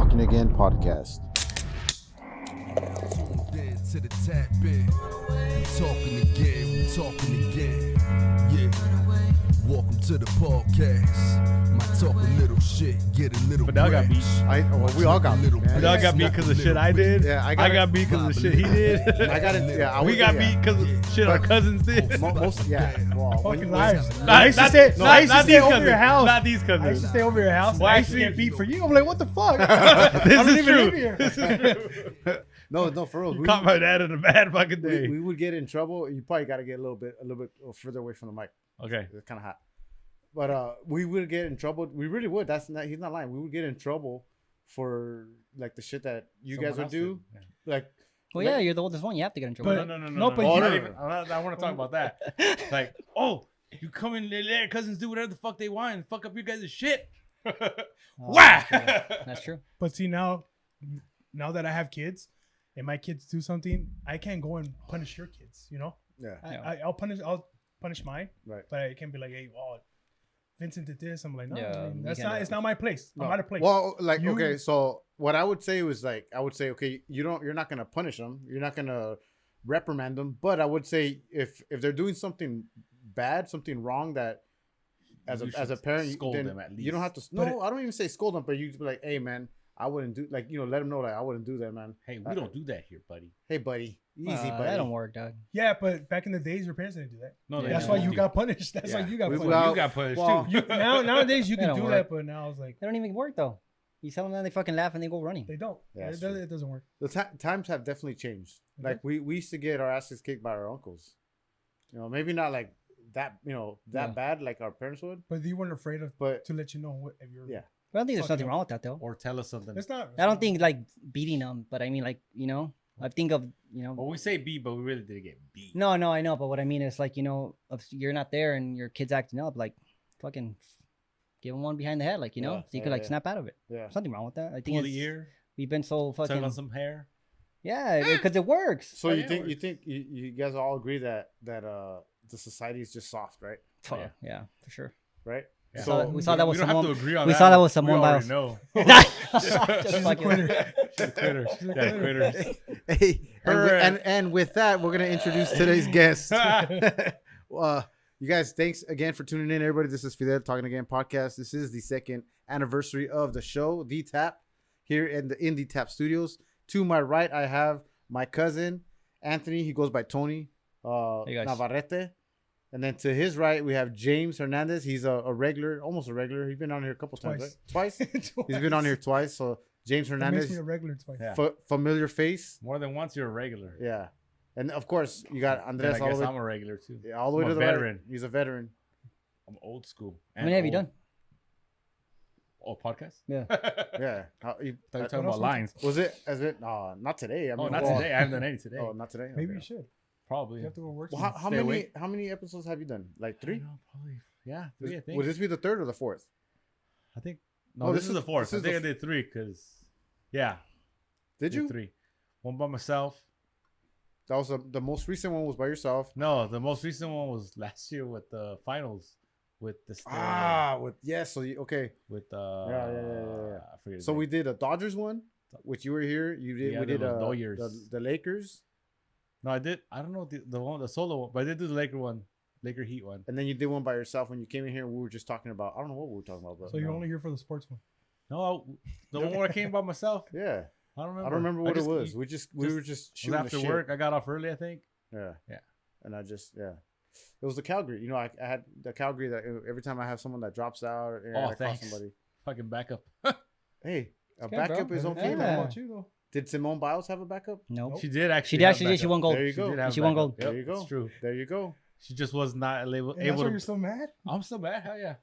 Talking Again podcast. To the tap in. We talking again. Yeah. Welcome to the podcast. Might talk a little shit, get a little. Fidel got beat. We all got beat, man. Fidel got beat because of shit I did. Yeah, I got beat because of shit he did. I got it. Yeah, we got beat because of shit our cousins did. Most, yeah. Well, Fucking liars. I used to stay over your house. Not these I used cousins. to stay over your house. Well, I used to actually- get beat for you. I'm like, what the fuck? This is true. This is true. no, for real. Caught my dad in a bad fucking day. We would get in trouble. You probably got to get a little bit further away from the mic. Okay. It's kind of hot. But we would get in trouble. We really would. He's not lying. We would get in trouble for like the shit that you Someone guys would else do. did. Like, Well, yeah, you're the oldest one. You have to get in trouble. But- No, but I you- want to talk about that. Like, oh, you come in, let your cousins do whatever the fuck they want and fuck up your guys' shit. Wow. That's true. But see, now that I have kids and my kids do something, I can't go and punish your kids, you know? yeah. I'll punish mine. Right. But I can't be like, hey, oh, Vincent did this. I'm like, no, Yeah, I mean, you it's can't not. do It's that. not my place. I'm out of place. Well, like, You- okay, so what I would say was like, okay, you're not gonna punish them, you're not gonna reprimand them, but I would say if they're doing something bad, something wrong, that as You a should parent, scold then them at you don't have to. But No, I don't even say scold them, but you just be like, hey man, I wouldn't do, like, let them know that I wouldn't do that, man. Hey, we don't do that here, buddy. Hey buddy, easy buddy. That don't work, dog. yeah, but back in the days, your parents didn't do that. No, Yeah. That's they why don't you do. got punished. That's why Yeah. you got We- punished. well, You got punished well, too. Nowadays, you They can don't do work. that, but now I was like, They don't even work though. You tell them that, they fucking laugh and they go running. they don't. Yeah, it, that's doesn't, true. it doesn't work. The times have definitely changed. Like we used to get our asses kicked by our uncles. Maybe not like that. That Yeah. bad like our parents would. But you weren't afraid of But to let you know what if you're. Yeah. But I don't think there's Fuck nothing yeah. wrong with that though. Or tell us something. It's not. I don't think like beating them, but I mean like I think of Well, we say beat, but we really didn't get beat. No, I know, but what I mean is like if you're not there and your kid's acting up, like fucking give them one behind the head, like Yeah, so you could yeah, like yeah. snap out of it. yeah. There's nothing wrong with that. I think Pull it's, the ear, we've been so tug fucking on some hair. yeah, because it works. So Oh, you yeah, think it you think you guys all agree that the society is just soft, right? Fuck, yeah. yeah, for sure. Right. Yeah. So we saw that we with don't someone. have to agree on we that. saw that with someone we by already us. know. Just She's a fucking- quitter. She's a quitter. She's a Yeah, quitter. quitters. hey, Her- and with that, we're gonna introduce today's guest. You guys, thanks again for tuning in, everybody. This is Fidel Talking Again podcast. This is the second anniversary of the show, The Tap, here in the Indie Tap Studios. To my right, I have my cousin Anthony. He goes by Tony Hey, guys. Navarrete. And then to his right, we have James Hernandez. He's a regular, almost a regular. He's been on here a couple times, right? Twice. He's been on here twice. So James That makes Hernandez, me a regular twice. Yeah. familiar face. More than once, you're a regular. Yeah. And of course, you got And Andres I all guess the way, I'm a regular too. yeah, all the way I'm to a the right. veteran. He's a veteran. I'm old school. How many have you old. done? Oh, podcast? Yeah. Yeah. How, you, Thought you were talking What else about lines. was it? As it? No, not today. I mean, Oh, not well, today. I haven't done any today. Oh, not today. Maybe Okay. you should. Probably. You have to go work. Well, some. how Stay many awake. how many episodes have you done? Like I 3? don't know, probably. Yeah, 3, I think. Would this be the 3rd or the 4th? I think. No, Oh, this is the 4th. this I is think I the did 3 because, yeah. Did you? 3. One by myself. That was the most recent one was by yourself. No, the most recent one was last year with the finals with this. With yes. So you, okay. With yeah. I forget. his So name. we did a Dodgers one, which you were here. You did. Yeah, we there did was Dodgers. the Lakers, No, I did. I don't know the solo one, but I did do the Laker Heat one. and then you did one by yourself when you came in here. We were just talking about. I don't know what we were talking about, bro. So you're only here for the sports one. No, the one where I came by myself. Yeah. I don't remember. I don't remember what just- it was. We were just It shooting was the after shit. work. I got off early, I think. Yeah. Yeah. And I just, yeah. It was the Calgary. I had the Calgary that every time I have someone that drops out or I call thanks. somebody. Fucking backup. Hey, a good, backup bro. is Hey, okay, Yeah. How man. about you though? Did Simone Biles have a backup? Nope. She did actually. She have actually did. She backup. won gold. There you She go. did have She won backup. gold. Yep, There you go. It's true. There you go. She just was not able, Hey, that's why to. you're so mad. I'm still mad. Hell yeah.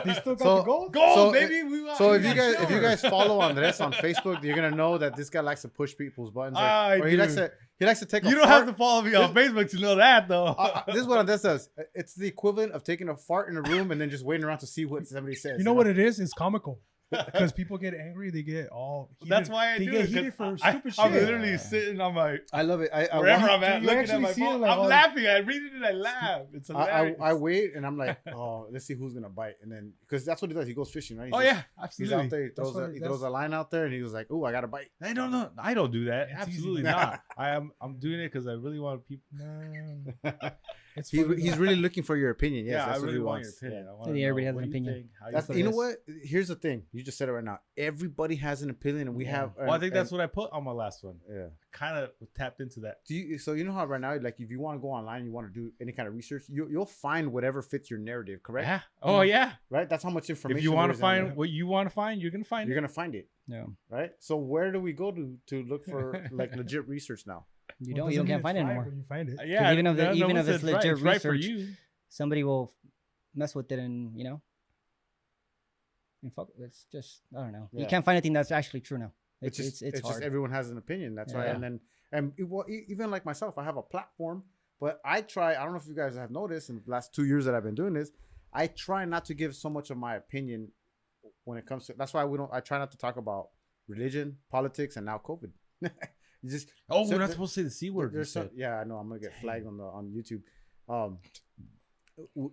They still got So- the gold. Gold, So, baby. So if you guys follow Andres on Facebook, you're gonna know that this guy likes to push people's buttons. I or he likes do. to take. You a don't fart. have to follow me on Facebook to know that, though. This is what Andres does. It's the equivalent of taking a fart in a room and then just waiting around to see what somebody says. You know what it is? It's comical. Because people get angry, they get all. Heated. That's why I they do get it. 'Cause heated for I, stupid I'm shit. literally sitting on my I love it. I wherever want- I'm at, you looking at actually my see it, phone. like, I'm all- laughing. I read it and I laugh. It's hilarious. I wait and I'm like, oh, let's see who's gonna bite, and then because that's what he does. He goes fishing, right? Oh He's yeah, just- he's absolutely. out there. He throws what- he throws a line out there, and he was like, oh, I got a bite. I don't know. I don't do that. It's easy. Absolutely not. I'm doing it because I really want people. No, it's He, funny, he's though. really looking for your opinion. Yes, Yeah, that's I what really he want wants. your opinion. Yeah. I wanna Yeah, everybody know has what an you opinion. think, how you That's feel. you know what? Here's the thing. You just said it right now. Everybody has an opinion, and we have. Well, I think that's what I put on my last one. Yeah. Kind of tapped into that. So you know how right now, like if you want to go online, you want to do any kind of research, you'll find whatever fits your narrative, correct? Yeah. Oh yeah. Right. That's how much information. If you there want to is on find there. what you want to find, you're gonna find you're it. gonna find it, Yeah. right? So where do we go to look for like legit research now? You Well, don't. You doesn't mean can't find it it's right anymore. when you find it. Yeah. even if no even one if says it's right. legit It's right for research, you. somebody will mess with it, and and fuck. It's just I don't know. Yeah. You can't find anything that's actually true now. It's It's just hard. everyone has an opinion. That's why, Yeah. and then even like myself, I have a platform, but I try. I don't know if you guys have noticed in the last 2 years that I've been doing this. I try not to give so much of my opinion when it comes to. That's why we don't. I try not to talk about religion, politics, and now COVID. You just Oh, so we're not there- supposed to say the c word. There's some, yeah, I know. I'm gonna get flagged on YouTube.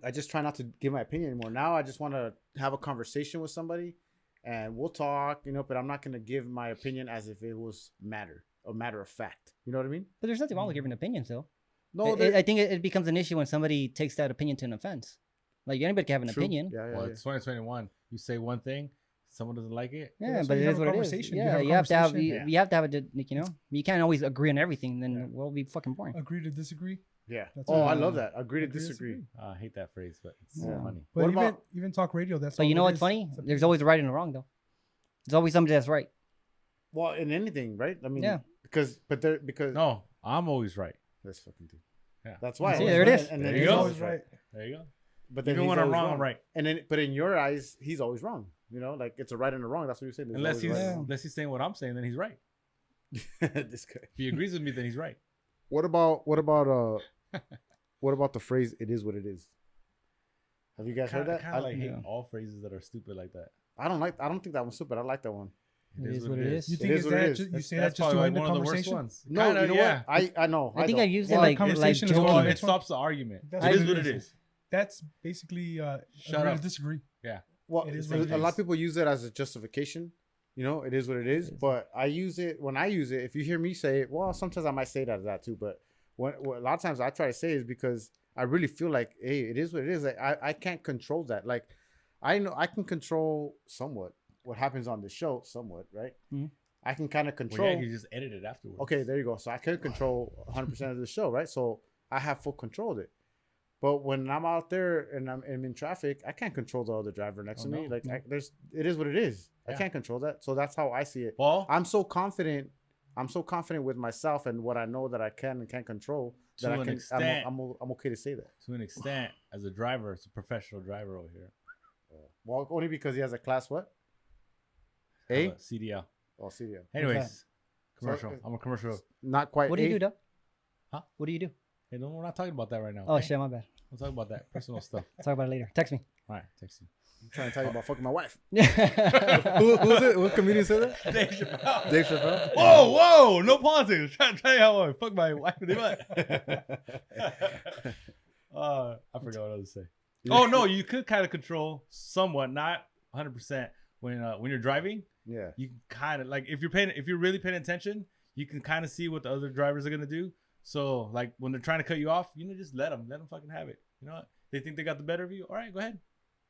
I just try not to give my opinion anymore. Now I just want to have a conversation with somebody, and we'll talk. But I'm not gonna give my opinion as if it was a matter of fact. You know what I mean? But there's nothing wrong with giving opinions, though. No, I think it becomes an issue when somebody takes that opinion to an offense. Like anybody can have an true. opinion. Yeah, Well, it's 2021. You say one thing, someone doesn't like it. Yeah, that's but why it you is have a what it is. conversation. You Yeah, have a you have to have conversation. you have to have you can't always agree on everything. Then the world will be fucking boring. Agree to disagree. Yeah. That's Oh, what- I love that. Agree to Agree to disagree. I hate that phrase, but it's Yeah. funny. But What even about- even talk radio, that's. But all you know it what's is. funny? It's a There's business. always right and wrong, though. There's always somebody that's right. Well, in anything, right? I mean, Yeah. because No, I'm always right. that's fucking dude. Yeah. That's why. See, there it is. And There then you he's go. always right. There you go. But then Even he's when I'm always wrong, I'm right. And then, but in your eyes, he's always wrong. Like it's a right and a wrong. That's what you're saying. There's Unless always he's right and unless he's saying what I'm saying, then he's right. wrong. This guy. If he agrees with me, then he's right. What about the phrase "it is what it is"? Have you guys heard that? Kind of like hate yeah. all phrases that are stupid like that. I don't think that one's stupid. I like that one. It is what it is. You It think is is what it that is. you That's- say that that's just to probably end the one of the worst conversation? ones. No, Kinda, you know yeah. what? I know. I think don't. I've used Well, it like conversation is joking. going- It Next one. stops the argument. That's It what is it what it is. is. That's basically Shut agree up. to disagree. Well, It is a what it lot of is. people use it as a justification. It is what it is. But I use it when I use it. If you hear me say it, well, sometimes I might say that as that too. But what a lot of times I try to say is because I really feel like, hey, it is what it is. Like I can't control that. Like I know I can control somewhat what happens on the show, somewhat, right? Mhm. I can kind of Well, control. yeah, you just edit it afterwards. Okay, there you go. So I can control 100% of the show, right? So I have full control of it. But when I'm out there and I'm in traffic, I can't control the other driver next to me. no. Like it is what it is. I Yeah. can't control that. So that's how I see it. Well, I'm so confident with myself and what I know that I can and can't control To that I an can. extent. I'm okay to say that. to an extent, as a driver, it's a professional driver over here. Well, only because he has a class what? Have A? a CDL. Oh, CDL. Anyways, commercial. So, I'm a commercial. Not quite. What do you A. do, Doug? Huh? What do you do? Hey, no, we're not talking about that right now. Oh okay? shit, my bad. We'll talk about that personal stuff. Talk about it later. Text me. All right, text you. I'm trying to tell you about fucking my wife. yeah. Who's it? What comedian said that? Dave Chappelle. Dave Chappelle. Whoa, no politics. I'm trying to tell you how I fuck my wife in the butt. I forgot what I was saying. Oh no, you could kind of control somewhat, not 100%. When you're driving, Yeah. you can kind of like if you're really paying attention, you can kind of see what the other drivers are gonna do. So like when they're trying to cut you off, just let them fucking have it. You know what? They think they got the better of you. All right, go ahead.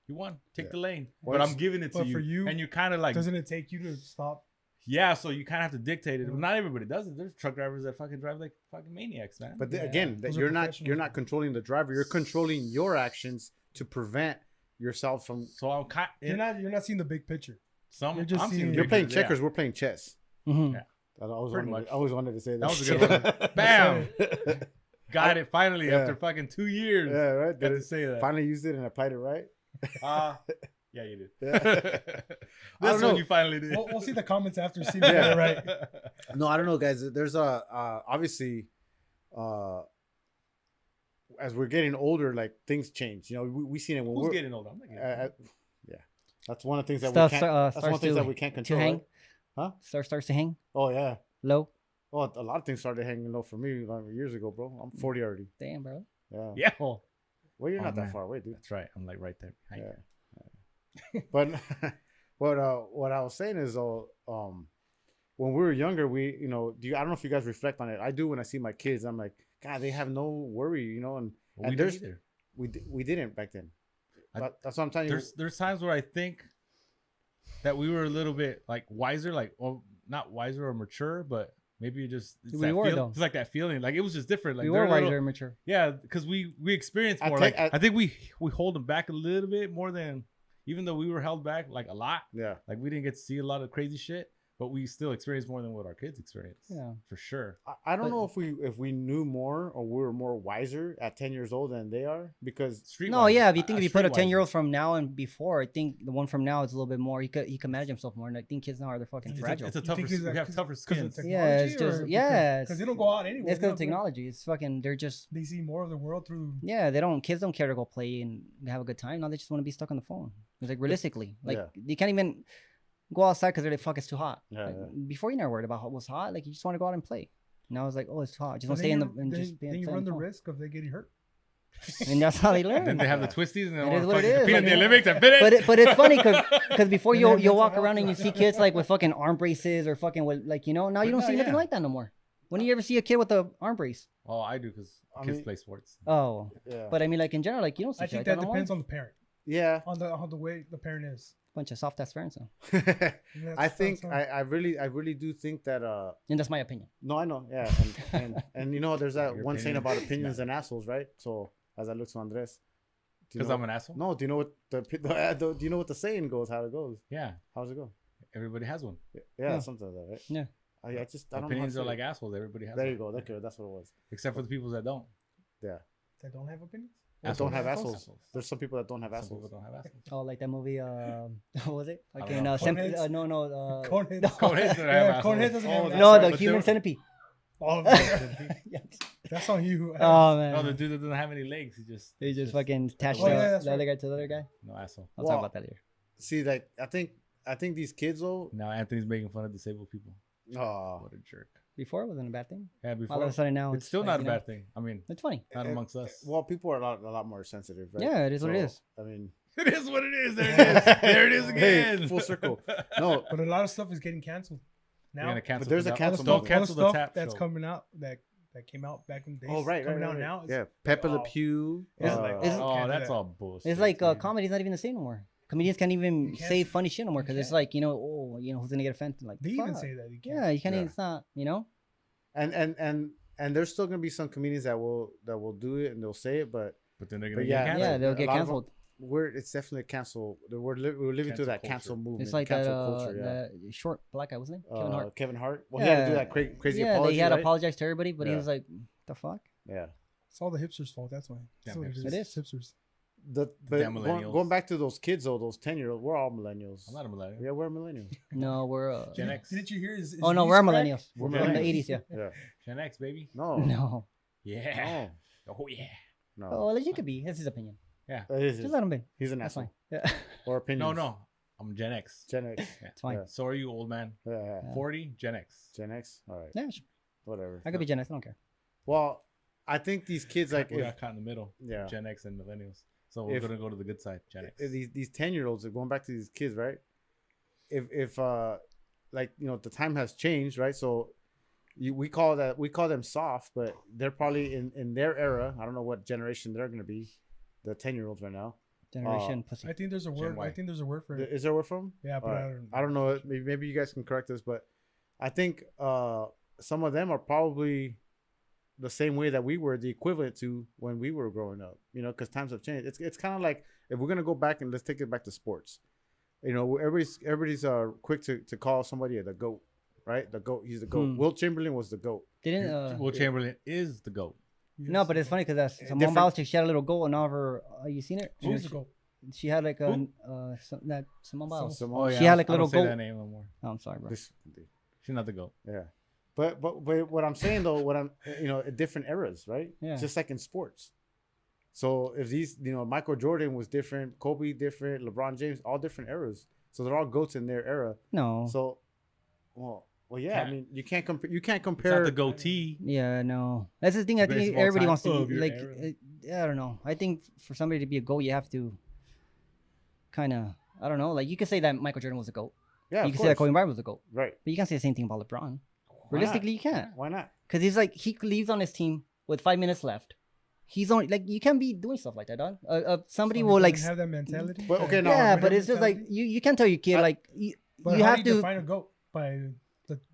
You won. Take Yeah. the lane. What But is- I'm giving it to But you. for you, and you kind of like Doesn't it take you to stop? yeah. So you kind of have to dictate it. Well, not everybody does it. There's truck drivers that fucking drive like fucking maniacs, man. But Yeah, again, that those are you're professionals. not controlling the driver. You're controlling your actions to prevent yourself from. so I'm kind. You're not seeing the big picture. Some. you're just I'm seeing- seeing You're playing pictures, yeah. checkers. We're playing chess. Mhm. Yeah. I always Pretty wanted. much. I always wanted to say that. That was a good one. Bam. Got it finally Yeah. after fucking 2 years. Yeah, right. Got Did to it, say that. finally used it and applied it right. Yeah, you did. Yeah. I This don't one know. you finally did. We'll see the comments after. See if Yeah. you got it right. No, I don't know, guys. There's obviously, as we're getting older, like things change. We seen it when Who's we're getting older? I'm not getting uh, older. That's one of the things that Stuff we can't. That's one starts of the things to, that we can't to control. hang. Right? Huh? Starts to hang Oh yeah. low. Well, a lot of things started hanging low for me like years ago, bro. I'm 40 already. Damn, bro. Yeah. Yeah. Well, Well, you're Oh, not man. that far away, dude. that's right. I'm like right there. behind you. Yeah. But what I was saying is, when we were younger, we, I don't know if you guys reflect on it. I do when I see my kids. I'm like, God, they have no worry, and Well, we and didn't there's either. we didn't back then. I- That's what I'm telling you. There's times where I think that we were a little bit like wiser, like, or not wiser or mature, but maybe just it's We that were, feel, though. it's like that feeling. Like it was just different. Like We they're were a little- wiser and mature. Yeah, because we experienced I more. think- I think we hold them back a little bit more than, even though we were held back like a lot. Yeah. Like we didn't get to see a lot of crazy shit, but we still experienced more than what our kids experienced. Yeah. For sure. I don't But- know if we knew more or we were more wiser at 10 years old than they are, because No, yeah. If you think if you put a streetwise. 10-year-old from now and before, I think the one from now is a little bit more. He could manage himself more, and I think kids now are they're fucking It's fragile. a You tougher. think it's We like- have tougher 'cause of skins. technology, Yeah, it's or just because because they don't go out anyway. It's because of technology. It's fucking. They're just They see more of the world through. yeah. Kids don't care to go play and have a good time. Now they just want to be stuck on the phone. It's like realistically, like Yeah. you can't even go outside because they're like, fuck, it's too hot. Yeah, Like, yeah. Before you never worried about what was hot. Like you just want to go out and play. Now it's like, oh, it's too hot. Just want But to stay in then the and you- just be then you play on run the phone. risk of they getting hurt. And that's how they learn. Then they have the twisties and they It want is to what it fucking is, compete I in the mean- Olympics and finish. But it's funny because before They you'll have mental walk health around and you see kids like with fucking arm braces or fucking with like now you But don't no, see nothing yeah. like that no more. When do you ever see a kid with a arm brace? Oh, I do because I kids mean- play sports. Oh, Yeah. but I mean like in general, like you don't see I shit think like that no more. depends on the parent, Yeah. on the way the parent is. Bunch of soft ass parents now. I think I really do think that And that's my opinion. no, I know, yeah, and there's that Your one saying opinion. about opinions and assholes, right? So as I look to Andres, do you Because know- I'm an asshole. no, do you know what do you know what the saying goes? How it goes? Yeah, How's it go? everybody has one. Yeah, Yeah. something like that, right? Yeah. I don't know. How Opinions to are say like it. assholes. Everybody has There one. you go. That's what it was. Except for the people that don't. Yeah. That don't have opinions. That don't have Assholes. assholes. There's some people that don't have Some assholes. people don't have assholes. Oh, like that movie. What was it? I don't Fucking know. Coneheads? no. Coneheads. No, Coneheads don't have Yeah, assholes. Coneheads doesn't have Oh, an no, asshole. the But human they're- centipede. Oh, Yeah. that's on you. Oh man. No, the dude that doesn't have any legs. They just fucking attached Oh, yeah, that's the other right. guy to the other guy. No asshole. I'll Well, talk about that later. See, like I think these kids though. Now Anthony's making fun of disabled people. Oh, What a jerk. Before it wasn't a bad thing. Yeah, All of before a sudden now it's still like, not a you know, bad thing. I mean, It's funny. not amongst us. Well, people are a lot more sensitive, right? Yeah, it is what it is. I mean, It is what it is. There it is. There it is Hey, again. full circle. No, But a lot of stuff is getting canceled We're now. gonna cancel. But there's a the- cancel Don't movement. cancel the stuff tap that's show. coming out that came out back in the days. oh right, coming right, out right. now. Yeah, Pepe Le oh, Pew. it's uh, like, Is- Oh, can't do that's that. all bullshit. It's like dude. comedy's not even the same no more. Comedians can't even You can't say s- funny shit no more you because it's can't. like who's gonna get offended? Like They even fuck. say that. You can't. Yeah, you can't. Yeah. It's not. and there's still gonna be some comedians that will do it and they'll say it, but But then they're but gonna yeah, get canceled. Yeah, they'll a get lot of canceled. it's definitely a cancel. We're living Cancel through that culture. cancel movement. It's like that. cancel culture. Yeah. The short black guy, wasn't it? Kevin Hart. Kevin Hart. Well, he had to do that crazy yeah, apology. he had to right? apologize to everybody, but he Yeah. was like, "The fuck." Yeah. It's all the hipsters' fault. That's why. Damn That's what hipsters. it is. Hipsters. But Damn going, millennials. going back to those kids though, those 10-year-olds, we're all millennials. I'm not a millennial. Yeah, we're millennials. No, we're Gen X. Didn't you hear his Oh no, knees we're crack? millennials. We're We're from the millennials. '80s, yeah. Yeah. Gen X, baby. No. No. Yeah. No. Oh yeah. No. Oh, well, you could be. That's his opinion. It is. Just let him be. He's an That's asshole. fine. Yeah, Or opinions. No. I'm Gen X. Gen X. Yeah. it's fine. Yeah. So are you, old man. Yeah. 40, Gen X. Gen X. All right. Yeah, sure. Whatever. I could be Gen X. I don't care. Well, I think these kids like we if, got caught in the middle. yeah. Gen X and millennials. So we're If- gonna go to the good side. Gen X. these 10-year-olds are going back to these kids, right? If like the time has changed, right? So we call them soft, but they're probably in their era. I don't know what generation they're gonna be. The 10-year-olds right now. Generation pussy. I think there's a word. Y. I think there's a word for it. Is there a word for them? Yeah, but Alright. I don't know. Maybe you guys can correct us, but I think some of them are probably the same way that we were, the equivalent to when we were growing up. Because times have changed. It's kind of like if we're gonna go back and let's take it back to sports. Everybody's quick to call somebody the GOAT, right? The GOAT. He's the GOAT. Wilt Chamberlain was the GOAT. Didn't Will Chamberlain is the GOAT. no, but it's funny because Simone Different- Biles, she had a little goal, and all of her. You seen it? Who's the goal? She had like Who? that Simone Biles. Simone- Oh yeah. She had like I don't little say goat. that name no more. Oh, I'm sorry, bro. This- She's not the GOAT. yeah. But what I'm saying though, different eras, right? Yeah. Just like in sports. So if these, Michael Jordan was different, Kobe different, LeBron James, all different eras. So they're all goats in their era. No. So, well, yeah. I mean, you can't compare. You can't It's compare not the goatee. Yeah, no. That's the thing. I Greatest think of all everybody time wants to of be your like. era. I don't know. I think for somebody to be a GOAT, you have to kind of. I don't know. Like you could say that Michael Jordan was a GOAT. Yeah, you of can say that course. Kobe Bryant was a GOAT. Right. But you can't say the same thing about LeBron. Why not? Realistically, you can't. Why not? Because he's like he leaves on his team with 5 minutes left. He's only like you can't be doing stuff like that, dog. Somebody So will he like. doesn't have that mentality. But, okay, no, Yeah, winner but it's just like you can't tell your kid like But you how have do you to. define a GOAT? By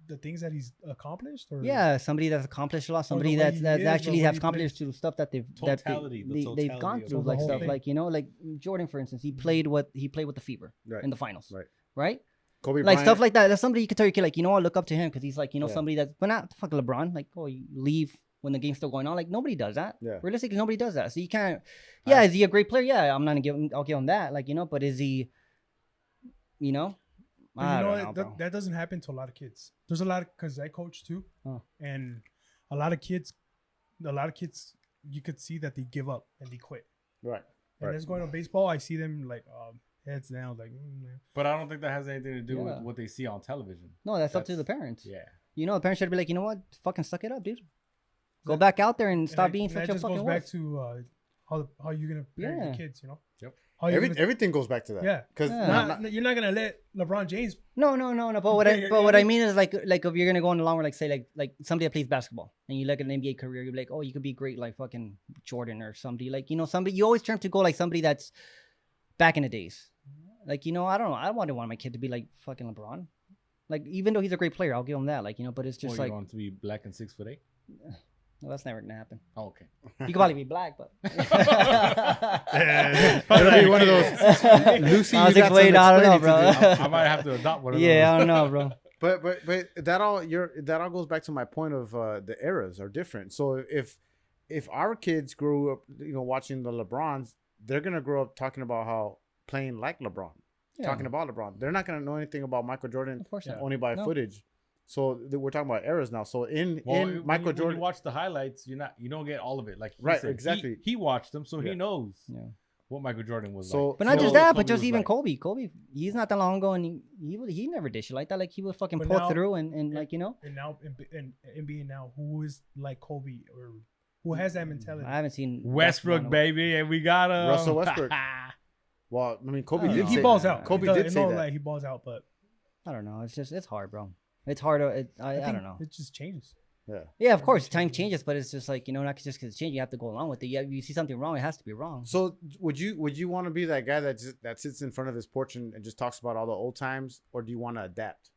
the things that he's accomplished, or Yeah, somebody that's accomplished a lot, somebody way that's he that's is, actually the way have he accomplished plays. to stuff that they've Totality, the they've gone totality of through, the like whole stuff thing. like like Jordan, for instance, he played with the fever Right. in the finals, Right. right? Kobe Like Bryant, stuff like that. That's somebody you can tell your kid, like, I look up to him because he's like, Yeah. somebody that's, but not fuck LeBron. Like, you leave when the game's still going on. Like, nobody does that. Yeah. Realistically, nobody does that. So you can't. Yeah, is he a great player? Yeah, I'm not gonna give him. I'll give him that. Like, but is he? But I you know don't know, what? bro. That doesn't happen to a lot of kids. There's a lot because I coach too, Oh. and a lot of kids, you could see that they give up and they quit. right. And Right. that's going on baseball. I see them like heads down, like But I don't think that has anything to do with Yeah. what they see on television. No, that's up to the That's- parents. Yeah. The parents should be like, what? Fucking suck it up, dude. Go back out there and stop being and such that a just fucking goes back wuss. to how you're gonna parent Yeah. your kids. Yep. How you gonna, Everything goes back to that. yeah. Because Yeah. You're not gonna let LeBron James. No. But what Yeah, what I yeah. mean is like if you're gonna go on the long run, like say like somebody that plays basketball and you look at an NBA career, you're like, oh, you could be great like fucking Jordan or somebody like somebody. You always turn to go like somebody that's back in the days. Like I don't know. I wouldn't want my kid to be like fucking LeBron. Like even though he's a great player, I'll give him that. Like but it's just Well, like you want to be black and 6'8"? no, that's never gonna happen. Oh, okay. You could probably be black, but it'll be one of those Lucy. I was you got some explaining, I don't know, explaining to bro. do. I might have to adopt one of yeah, I those. don't know, bro. But that all goes back to my point of the eras are different. So if our kids grew up, watching the LeBrons, they're gonna grow up talking about how playing like LeBron, Yeah. talking about LeBron. They're not gonna know anything about Michael Jordan Of course not. only by No. footage. So we're talking about eras now. So in When Michael you Jordan, watch the highlights, you don't get all of it. Like he Right, said. exactly. He watched them, so Yeah. he knows Yeah. what Michael Jordan was So- like. But not So just that, but Kobe just was even like. Kobe, he's not that long ago, and he never did shit like that. Like he would fucking But pull now- through and like And now in NBA now, who is like Kobe or who has that mentality? I haven't seen Westbrook, basketball baby, and we got Russell Westbrook. well, I mean, Kobe I don't did know. He say balls that. out. Kobe It did does- say no, that. like, he balls out, but I don't know. It's hard, bro. It's hard to. I think don't know. It just changes. Yeah. Yeah, of course, time changes, but it's just like not just because it's changing, you have to go along with it. Yeah, you see something wrong, it has to be wrong. So would you want to be that guy that sits in front of his porch and just talks about all the old times, or do you want to adapt?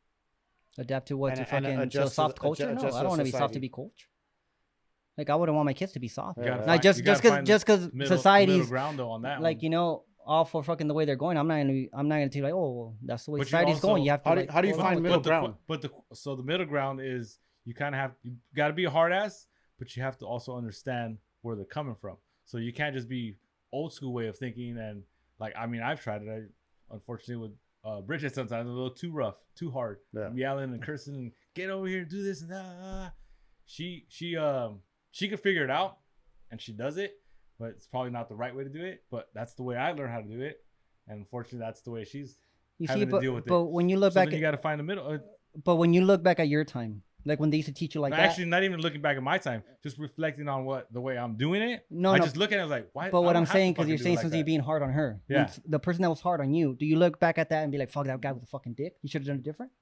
Adapt to what And- to and fucking to a adjust to soft the- culture? adjust No, to I don't want to be soft society. to be coach. Like I wouldn't want my kids to be soft. You gotta Not find- just you gotta because find because middle society's ground though on that like one. all for fucking the way they're going. I'm not gonna tell you like, oh, well, that's the way But you society's also- going. You have to. How do you go find along with middle it. ground? So the middle ground is you got to be a hard ass, but you have to also understand where they're coming from. So you can't just be old school way of thinking and like I've tried it. Unfortunately with Bridget sometimes a little too rough, too hard. Yeah. I'm yelling and cursing and get over here, do this and that. She could figure it out and she does it, but it's probably not the right way to do it. But that's the way I learned how to do it, and unfortunately that's the way she's You having see, to deal with but it. when you look So back, then you got to find the middle. but when you look back at your time, like when they used to teach you like that. Actually, not even looking back at my time, just reflecting on the way I'm doing it. I just look at it I was like, why? But I what don't I'm have to saying, because fucking you're do it saying like something that. being hard on her. Yeah. The person that was hard on you, do you look back at that and be like, fuck, that guy was a fucking dick? You should have done it different?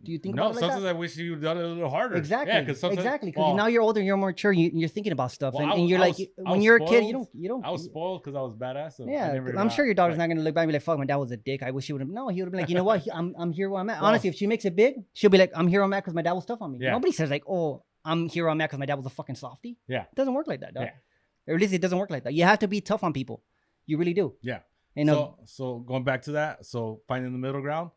Do you think No, about it like sometimes that? I wish you would have done it a little harder. Exactly. Yeah, because Exactly. Because now you're older and you're more mature. You're thinking about stuff, Well, and you're I like, was when you're a kid, spoiled. you don't. I was spoiled because I was badass. So I Yeah, never 'cause I'm sure your daughter's like, not gonna look back and be like, "Fuck, my dad was a dick. I wish he would have." No, he would have been like, "You know what? I'm here where I'm at." Well- Honestly, if she makes it big, she'll be like, "I'm here where I'm at because my dad was tough on me." Yeah. Nobody says like, "Oh, I'm here where I'm at because my dad was a fucking softie." Yeah. It doesn't work like that, dog. Yeah. Or at least it doesn't work like that. You have to be tough on people. You really do. Yeah. You know. So going back to that, so finding the middle ground,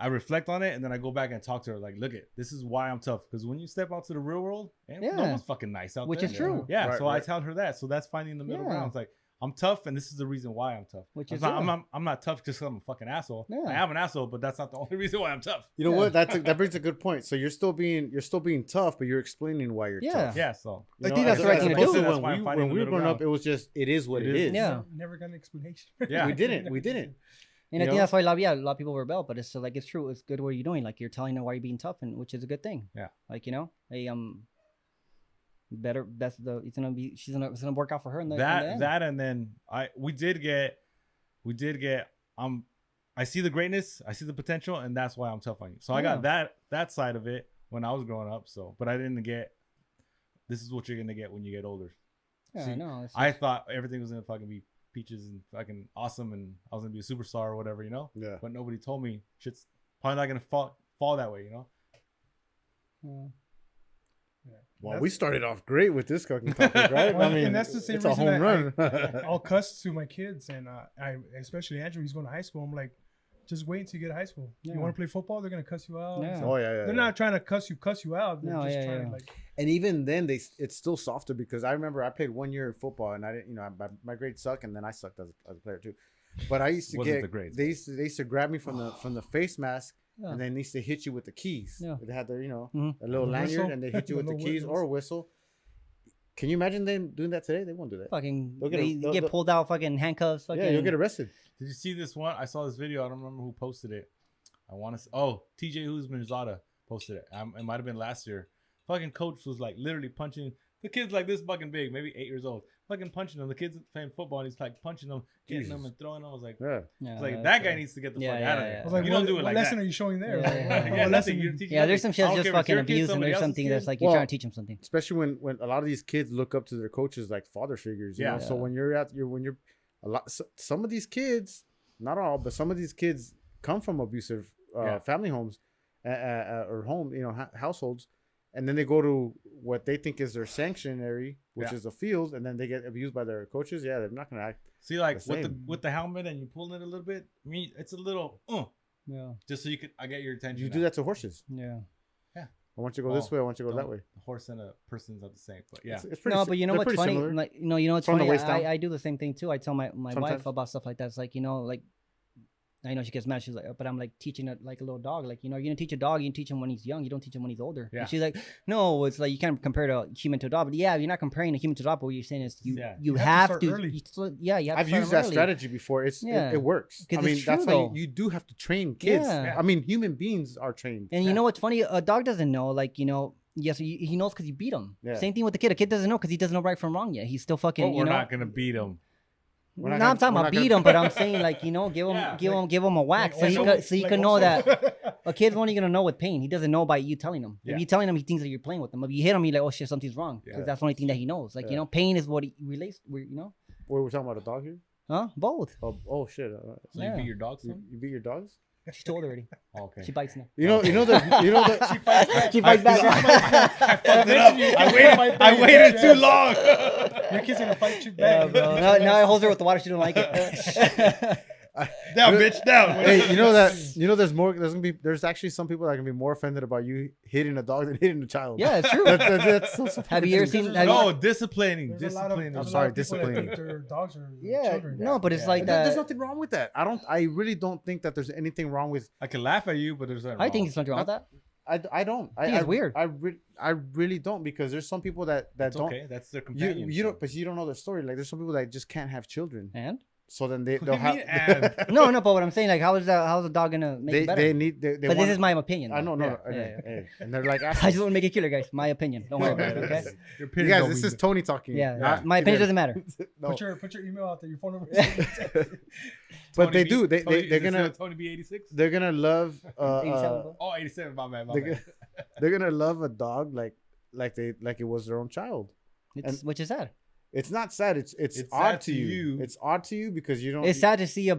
I reflect on it and then I go back and talk to her like, look, this is why I'm tough. Because when you step out to the real world, no Yeah. one's fucking nice out Which there. is true. Yeah. Right, so I right. tell her that. So that's finding the middle Yeah. ground. It's like, I'm tough, and this is the reason why I'm tough. Which I'm is not, I'm not tough just because I'm a fucking asshole. Yeah. I am an asshole, but that's not the only reason why I'm tough. You know Yeah. what? That brings a good point. So you're still being tough, but you're explaining why you're Yeah. tough. Yeah, so You I know, think that's as the right thing to opposed do. That's why I'm When finding we the were middle growing up, ground. it was just it is what it is. Yeah. Never got an explanation. Yeah. We didn't. And You I think know? that's why a lot of people rebel, but it's still, like, it's true. It's good what you're doing. Like, you're telling them why you're being tough, and which is a good thing. Yeah. Like, better. It's gonna work out for her in the in the end. That and then we did get I see the greatness, I see the potential, and that's why I'm tough on you. So I got that side of it when I was growing up. So, but I didn't get. This is what you're gonna get when you get older. Yeah, See, no, I thought everything was gonna fucking be peaches and fucking awesome, and I was gonna be a superstar or whatever, you know. Yeah. But nobody told me shit's probably not gonna fall that way, you know. Well, we started off great with this fucking topic, right? Well, I mean, and that's the same it's a reason home run. I'll cuss to my kids, and I especially Andrew. He's going to high school. I'm like, just wait until you get to high school. Yeah. You want to play football? They're gonna cuss you out. Yeah. Oh yeah, yeah. They're not trying to cuss you out. They're No, just yeah, trying yeah. to like. And even then, it's still softer because I remember I played 1 year of football and I didn't, my grades suck, and then I sucked as a player too. But I used to Wasn't get the grades. they used to grab me from the face mask, Yeah. and then they used to hit you with the keys. Yeah. They had their Mhm. a little The lanyard, whistle? and they hit you with The the little keys whistle. or a whistle. Can you imagine them doing that today? They won't do that. fucking They'll get they a- they'll- get they'll- pulled out, fucking handcuffs. Fucking, Yeah, you'll get arrested. Did you see this one? I saw this video. I don't remember who posted it. I want to. Oh, TJ Huzmanzada posted it. It might have been last year. Fucking coach was like literally punching the kids like this fucking big, maybe 8 years old. Fucking punching them. The kids playing football, and he's like punching them, getting them, and throwing them. I was like, Yeah. Yeah, it's like that's that guy right. needs to get the Yeah, fuck yeah, out of yeah. there. I was like, You don't do it what like lesson that. are you showing there? Yeah, Like, yeah, what- yeah. what Yeah, lesson nothing. you- You're teaching Yeah, there's some nothing. shit I that's don't just care if it's fucking your kid, abusing somebody or else's something kid. that's like you're Well- trying to teach them something. Especially when a lot of these kids look up to their coaches like father figures. You Yeah. know? So when you're some of these kids, not all, but some of these kids come from abusive family homes or households, and then they go to what they think is their sanctuary, which Yeah. is the field, and then they get abused by their coaches. Yeah, they're not gonna act. See, like The with the same. with the helmet and you pulling it a little bit. I mean, it's a little Yeah, just so I get your attention. You do now. that to horses. yeah. I want you to go this way. I want you to go that Don't- way. A horse and a person's not the same, but yeah. It's pretty. No, but you know they're what's pretty funny? similar. Like, you know what's From the funny? waist down. I do the same thing too. I tell my wife Sometimes. about stuff like that. It's like, like I know she gets mad. She's like, but I'm like teaching it like a little dog. Like, you're gonna teach a dog, you teach him when he's young. You don't teach him when he's older. Yeah. And she's like, no, it's like you can't compare a human to a dog. But yeah, you're not comparing a human to a dog. But what you're saying is you Yeah. have start to. early. Yeah, you have I've to start used that early. strategy before. Yeah. It works. 'Cause I mean, it's that's true, why though. you do have to train kids. Yeah. I mean, human beings are trained. And you know what's funny? A dog doesn't know. Like, yes, he knows because you beat him. Yeah. Same thing with the kid. A kid doesn't know because he doesn't know right from wrong yet. He's still fucking. But we're not gonna beat them. We're No, not I'm talking gonna- about we're not beat him, but I'm saying like give him Yeah, give him a whack so he can know that a kid's only gonna know with pain. He doesn't know by you telling him. Yeah. If you telling him, he thinks that you're playing with him. If you hit him, he's like, oh shit, something's wrong. Because Yeah. that's the only thing that he knows. Like Yeah. pain is what he relates. We're talking about a dog here. Huh? Both. Oh shit! So Yeah. you beat your dog, son? You beat your dogs? She told already. Oh, okay. She bites now. You know the. She bites back. I waited too long. Your kid's gonna fight you Yeah, back. bro. Now I hold her with the water. She don't like it. Down, bitch, down. Hey, there's actually some people that can be more offended about you hitting a dog than hitting a child. Yeah, it's true. That's so Have you ever seen? No, disciplining. There's a lot of Disciplining. I'm there's a sorry, lot of people that disciplining. think their dogs are Yeah, children. no, but it's Yeah. like There's that. nothing wrong with that. I really don't think that there's anything wrong with. I can laugh at you, but there's nothing I wrong. think there's something wrong with that. I don't. think it's weird. I really don't, because there's some people that It's don't. okay. That's their companion. You don't, but you don't know their story. Like there's some people that just can't have children, And so then What do they'll you have. mean, and? no, but what I'm saying, like, how's a dog gonna make it better? They need. They But want, this is my opinion. I know. though. No. Yeah, yeah. Hey, and they're like, I just want to make it clear, guys. My opinion. Don't worry about it, okay? Your you opinion guys, don't this mean is Tony talking. Yeah, not my opinion Fidel. doesn't matter. No. Put your email out there, your phone number. But Tony they B- do. They're is it gonna. still Tony B86. They're gonna love. 87, bro. Oh, 87. My bad. My They're, bad. they're gonna love a dog like it was their own child. Which is sad. It's not sad. It's It's odd sad to to you. you. It's odd to you because you don't. It's sad to see a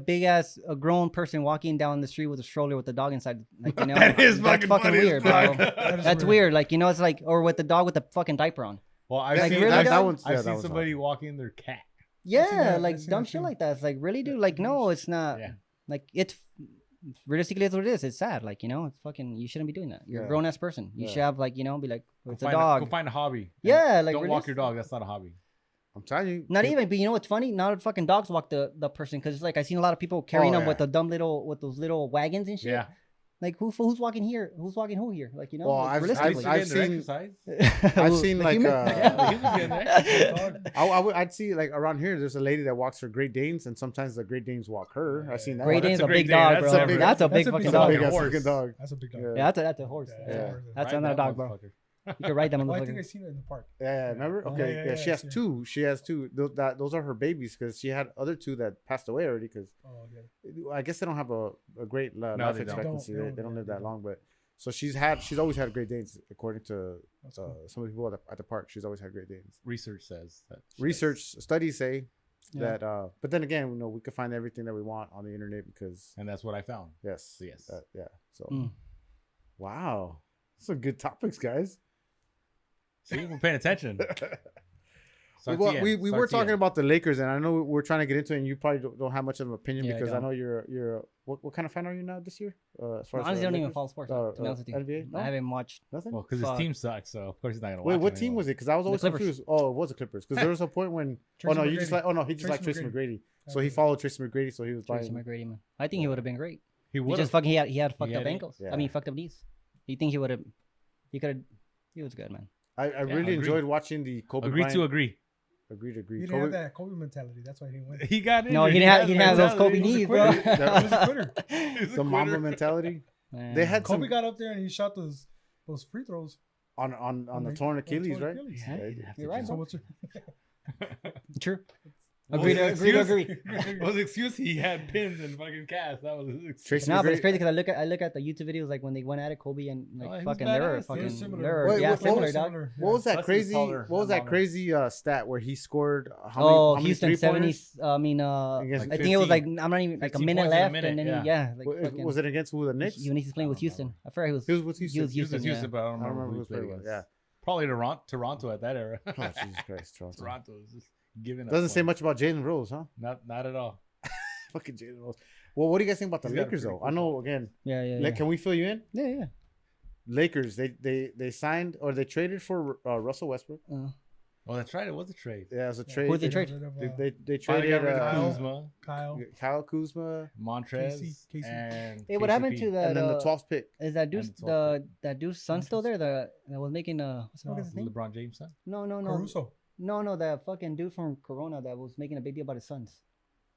grown person walking down the street with a stroller with a dog inside. Like, That is that's fucking fucking funny as weird, bro. fuck. That's weird. Like, it's like, or with the dog with the fucking diaper on. Well, I've Like, seen, really, I've, dog? one's- yeah, I've that seen one's somebody walking their cat. Yeah, I've like seen dumb that shit too. like that. It's like, really, dude? Like, no, it's not. Yeah. Like, it's realistically, it's what it is. It's sad. Like, it's fucking. You shouldn't be doing that. You're Yeah. a grown ass person. You Yeah. should have, like, be like, it's a Go dog. find a hobby. Yeah, And like, don't really? walk your dog. That's not a hobby. I'm telling you. Not even, but you know what's funny? Now fucking dogs walk the person because it's like I seen a lot of people carrying them with the dumb little with those little wagons and shit. Yeah. Like who's walking here? Who's walking who here? Like you know, Well, like, I've seen exercise. I've seen like He was getting exercise. I'd see like around here. There's a lady that walks her Great Danes, and sometimes the Great Danes walk her. I've seen that. Great that's Dane's a a Great big Dane. dog, That's bro. a big- That's a that's big a fucking big That's a dog. big Like a ass horse. fucking dog. That's a big dog. Yeah. Yeah, that's a horse. Yeah, Yeah. horse. That's Ride another that dog, bro. motherfucker. You can ride them Well, I think I motherfuckers. seen it in the park. Yeah, remember? Oh, Okay, yeah, yeah, yeah, she yeah, has I see it. two. She has two. Those are her babies because she had other two that passed away already. Because Oh, yeah. I guess they don't have a great life they don't. expectancy. They They don't, don't yeah, live they that don't. long. But so she's always had Great Danes according to That's cool. some of the people at the park. She's always had Great Danes. Research says that. Research studies say Yeah. that. But then again, we can find everything that we want on the internet because And that's what I found. yes, Yes. yeah. So Mm. wow, some good topics, guys. See, we're paying attention. Well, we were Sartilla. talking about the Lakers, and I know we're trying to get into it, and you probably don't have much of an opinion Yeah, I because I don't. know you're what kind of fan are you now this year? As far Honestly, I as don't even Lakers? follow sports. Uh, To be honest with you, NBA? No? I haven't watched. Nothing. Well, because his Fuck. team sucks, so of course he's not gonna watch. Wait, what it team anymore. was it? Because I was always Clippers. confused. Oh, it was the Clippers. Because there was a point when Tracy he McGrady. just liked Tracy Tracy McGrady. So Okay. he followed Tracy McGrady, so he was Tracy buying. McGrady, man. I think he would have been great. He He would just have. fucking he had fucked He up had it. ankles. Yeah. I mean, fucked up knees. You think he would have? He could have. He was good, man. I really agreed. enjoyed watching the Kobe Agree Bryant. to agree. Agreed. He didn't Kobe- have that Kobe mentality. That's why he didn't win. He got it. No, he didn't have those Kobe knees, bro. He was a quitter. the Mamba mentality. Man. They had Kobe some got up there and he shot those free throws. on the torn Achilles, right? Yeah, you'd have to You're right, do So bro. what's your True. What Agree was to his agree. excuse? What was the excuse? He had pins and fucking cast. That was his excuse. Tracy No, but it's McGrady. crazy because I look at the YouTube videos like when they went at it, Kobe and Oh, he like was fucking they were badass. fucking similar. they were Wait, yeah what similar was- dog. What was that Plus he's crazy? taller. What was I'm that taller. crazy stat where he scored how Oh, many Houston 3-pointers? 70s. I mean, Against- I think it was like 15 I'm not even like a 15 minute points in a left, minute, and then yeah. yeah, like Was fucking, it against who? The Knicks? when he's playing with Houston. I forgot he was. He was with He Houston. was He was Houston. Houston, Yeah. but I don't I remember remember who he who played played against. with, yeah. Probably Toronto at that era. Oh Jesus Christ, Toronto. Toronto is just giving up. Doesn't say points. much about Jalen Rose, huh? Not at all. Fucking Jalen Rose. Well, what do you guys think about the He's got a Lakers pretty though? cool I know again. Yeah, yeah, Like, yeah. can we fill you in? Yeah, yeah. Lakers, they signed or they traded for Russell Westbrook. Oh, that's right. It was a trade. Yeah, it was a Yeah. trade. Who did they They- trade? They Finally traded got rid of Kyle. Kuzma, Kyle. Kyle Kuzma Montrez, Casey. and Hey, what happened to KCP. that? and then the 12th pick. Is that dude's and the that dude's son still there? That was making what's No, his name? LeBron James' son? No, Caruso. no, that fucking dude from Corona that was making a big deal about his sons.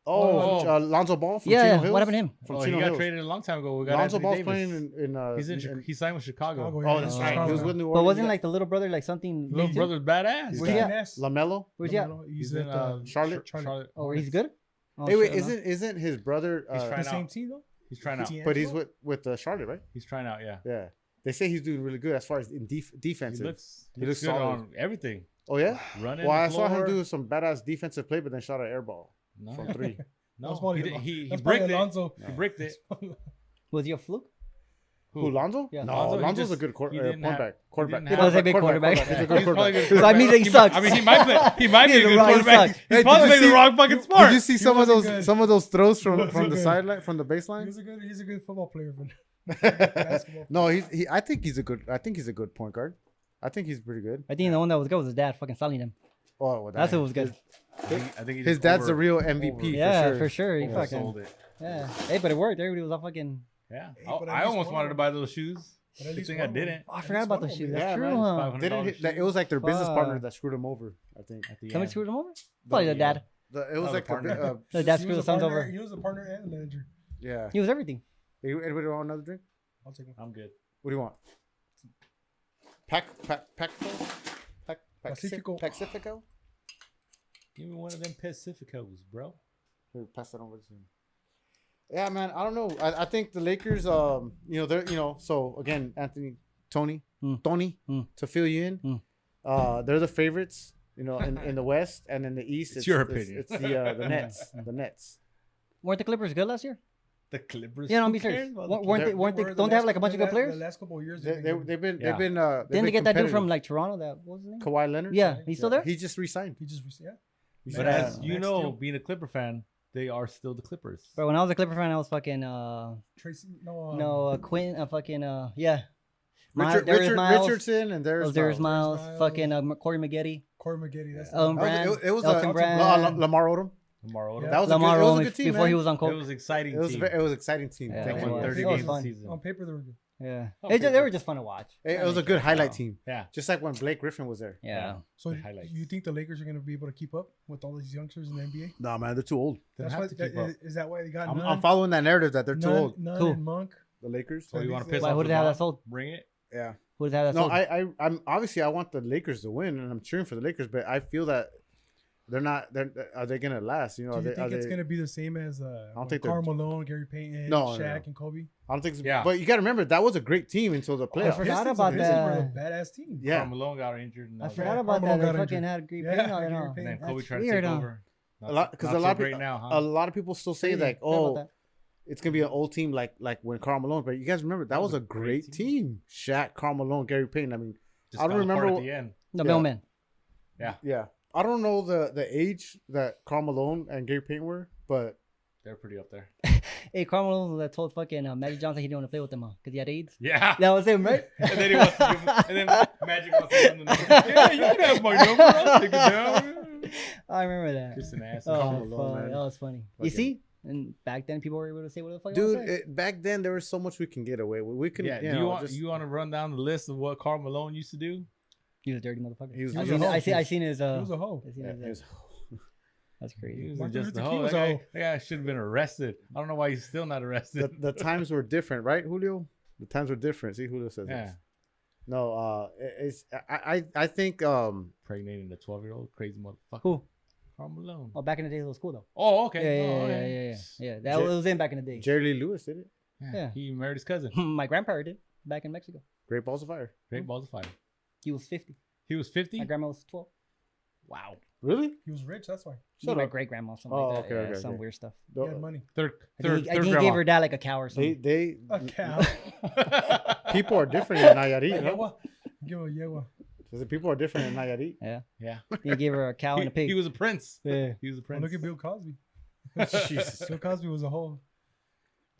Oh. Lonzo Ball from Yeah, Chino yeah. Hills. What happened to him? From Oh, he Chino got Hills. traded a long time ago. We got Lonzo Anthony Ball's Davis. playing in He's in. He signed with Chicago. Chicago, Oh, yeah. that's Oh. right. He was with New Orleans. But wasn't like the little brother like something? Little big too? brother's badass. He's Where's got- he at? LaMelo. Where's he at? He's in at Charlotte? Charlotte. Oh, he's good. Oh, Hey, wait, shit, I don't know. isn't his brother? He's The trying same out. team though. He's trying out. D'Angelo? But he's with Charlotte, right? He's trying out. Yeah. Yeah. They say he's doing really good as far as in He defensive. looks. He He looks looks good solid. on everything. Oh yeah. Running. Well, I the saw him floor. do some badass defensive play, but then shot an air ball No. from three. No, That's probably he didn't- he that's bricked probably it. Alonzo. He bricked it. Was he a fluke? Who, Lonzo? Yeah. No, Lonzo, he Lonzo's a just- good he didn't have- quarterback. he Quarterback. didn't He was a big quarterback. He's a He's good probably quarterback. good So I mean that he sucks. I mean, he might be a good Right, he quarterback. sucks. He's Hey, probably did you playing the see- wrong fucking sport. Did you see some of wasn't those good. some of those throws from wasn't the good. sideline, from the baseline? He's a good football player, but basketball. No, I think he's a good point guard. I think he's pretty good. I think the one that was good was his dad fucking selling him. Oh, well, That's what was good. I think he His just dad's the over- real MVP. Yeah, for sure. He fucking oversold it. yeah. Hey, but it worked. Everybody was all fucking. Yeah, Hey, but at I least almost one wanted to of buy those shoes. But at Good least thing one I of them. didn't. Oh, I At forgot least about one those of shoes. them. That's Yeah, true, man, huh? $500 Didn't hit, shoes it was like their business Fuck. partner that screwed him over. I think. At the Somebody end. screwed him over? Probably the dad. It was the like partner. The dad He screwed was the a sons partner- over. He was a partner and the manager. yeah. He was everything. Hey, anybody want another drink? I'll take one. I'm good. What do you want? Pacifico. Give me one of them Pacificos, bro. Here, pass that over to him. Yeah, man. I don't know. I think the Lakers. So again, Tony, to fill you in, they're the favorites. In the West and in the East. It's your opinion. It's the Nets. The Nets. Weren't the Clippers good last year? The Clippers. Yeah, no, who be serious. cares about the Weren't they? Clippers? Weren't they? Were Don't they have like a bunch of good The players? last couple of years, They've been. Yeah. Didn't they get that dude from like Toronto? That what was his name? Kawhi Leonard? Yeah, he's still there. He just resigned. He just yeah. But Yeah. as you Next know, deal. being a Clipper fan, they are still the Clippers. But when I was a Clipper fan, I was fucking Tracy Quinn fucking yeah. Richardson, and there's There's Miles. Miles. Fucking Corey Maggette. Corey Maggette. That's Elton Brand. It was Elton Brand. Lamar Odom. Lamar Odom. Yeah. That was Lamar it was a Odom good team, before man. he was on It coke. was exciting. It was team. it was an exciting team. Yeah, Thank it you. was. 30 It was games fun. a season. On paper, they were good. Yeah, Okay, they were just fun to watch. It was a good highlight team. Yeah. Just like when Blake Griffin was there. Yeah. So The highlights. you think the Lakers are going to be able to keep up with all these youngsters in the NBA? No, man, they're too old. They That's have why. to keep up. Is that why they got I'm none? following that narrative that they're too old. None Cool. and Monk. The Lakers. So you want to piss Why, off who did they have that LeBron? sold? Bring it. Yeah. Who did they have that No, sold? I'm obviously I want the Lakers to win, and I'm cheering for the Lakers, but I feel that they're not. Are they gonna last? You know, Do you are think they, it's going to be the same as don't think they're- Karl Malone, Gary Payton, No, Shaq, no. and Kobe? I don't think. So. Yeah. But you got to remember that was a great team until the I playoffs. forgot Pistons- about the Pistons were a that. badass team. Yeah. Karl Malone got injured. And I that forgot was about Malone that. got They fucking injured. had Gary Yeah, Payton on it. Gary huh? And then Payton. Kobe That's tried to weird, take huh? over. A lot because Not a so lot of great people, now, huh? a lot of people still say Crazy. like, Forgot about oh, that. it's gonna be an old team like when Karl Malone. But you guys remember that was a great team. Shaq, Karl Malone, Gary Payton. I mean, Just I don't fell apart remember at the end. No, Yeah. Bill Man. yeah, I don't know the age that Karl Malone and Gary Payton were, but They're pretty up there. Hey, Karl Malone that told fucking Magic Johnson he didn't want to play with him because he had AIDS. Yeah. That was him, right? And then he wants to give him, and then Magic wants to give him the number. Yeah, you can have my number. I'll take it down. I remember that. Just an ass. Oh, Karl fuck, Malone, man. that was funny. You Fucking- see? And back then, people were able to say what the fuck they wanna dude, say. back then there was so much we can get away with. We could, Yeah. you Do know, you want to run down the list of what Karl Malone used to do? He was a dirty motherfucker. He was- I he seen, was a I hoe. seen, I seen his. He was a hoe. I seen yeah, his, it was- that's He crazy. was Martin just a Luther King hoe. was That a guy should have been arrested. I don't know why he's still not arrested. the times were different, right, Julio? The times were different. See, Julio says Yeah. this. No, it's I think Impregnating the 12-year-old crazy motherfucker. Who? Karl Malone. Oh, back in the day, it was cool though. Oh, okay. Yeah, Oh, yeah, okay. yeah. That was in back in the day. Jerry Lee Lewis did it. Yeah. He married his cousin. My grandpa did back in Mexico. Great Balls of Fire. Great balls of fire. He was 50. He was 50. My grandma was 12. Wow. Really? He was rich. That's why. Maybe my great grandma, something Oh, like that. okay, yeah, okay, some okay. weird stuff. He had money. Third I think he grandma. gave her dad like a cow or They something. A cow. people are different in Nayarit. Huh? Yewa. Give a yewa. The people are different in Nayarit. Yeah. He gave her a cow and a pig. He was a prince. Yeah. He was a Oh, prince. look at Bill Cosby. Jesus. Bill Cosby was a hoe.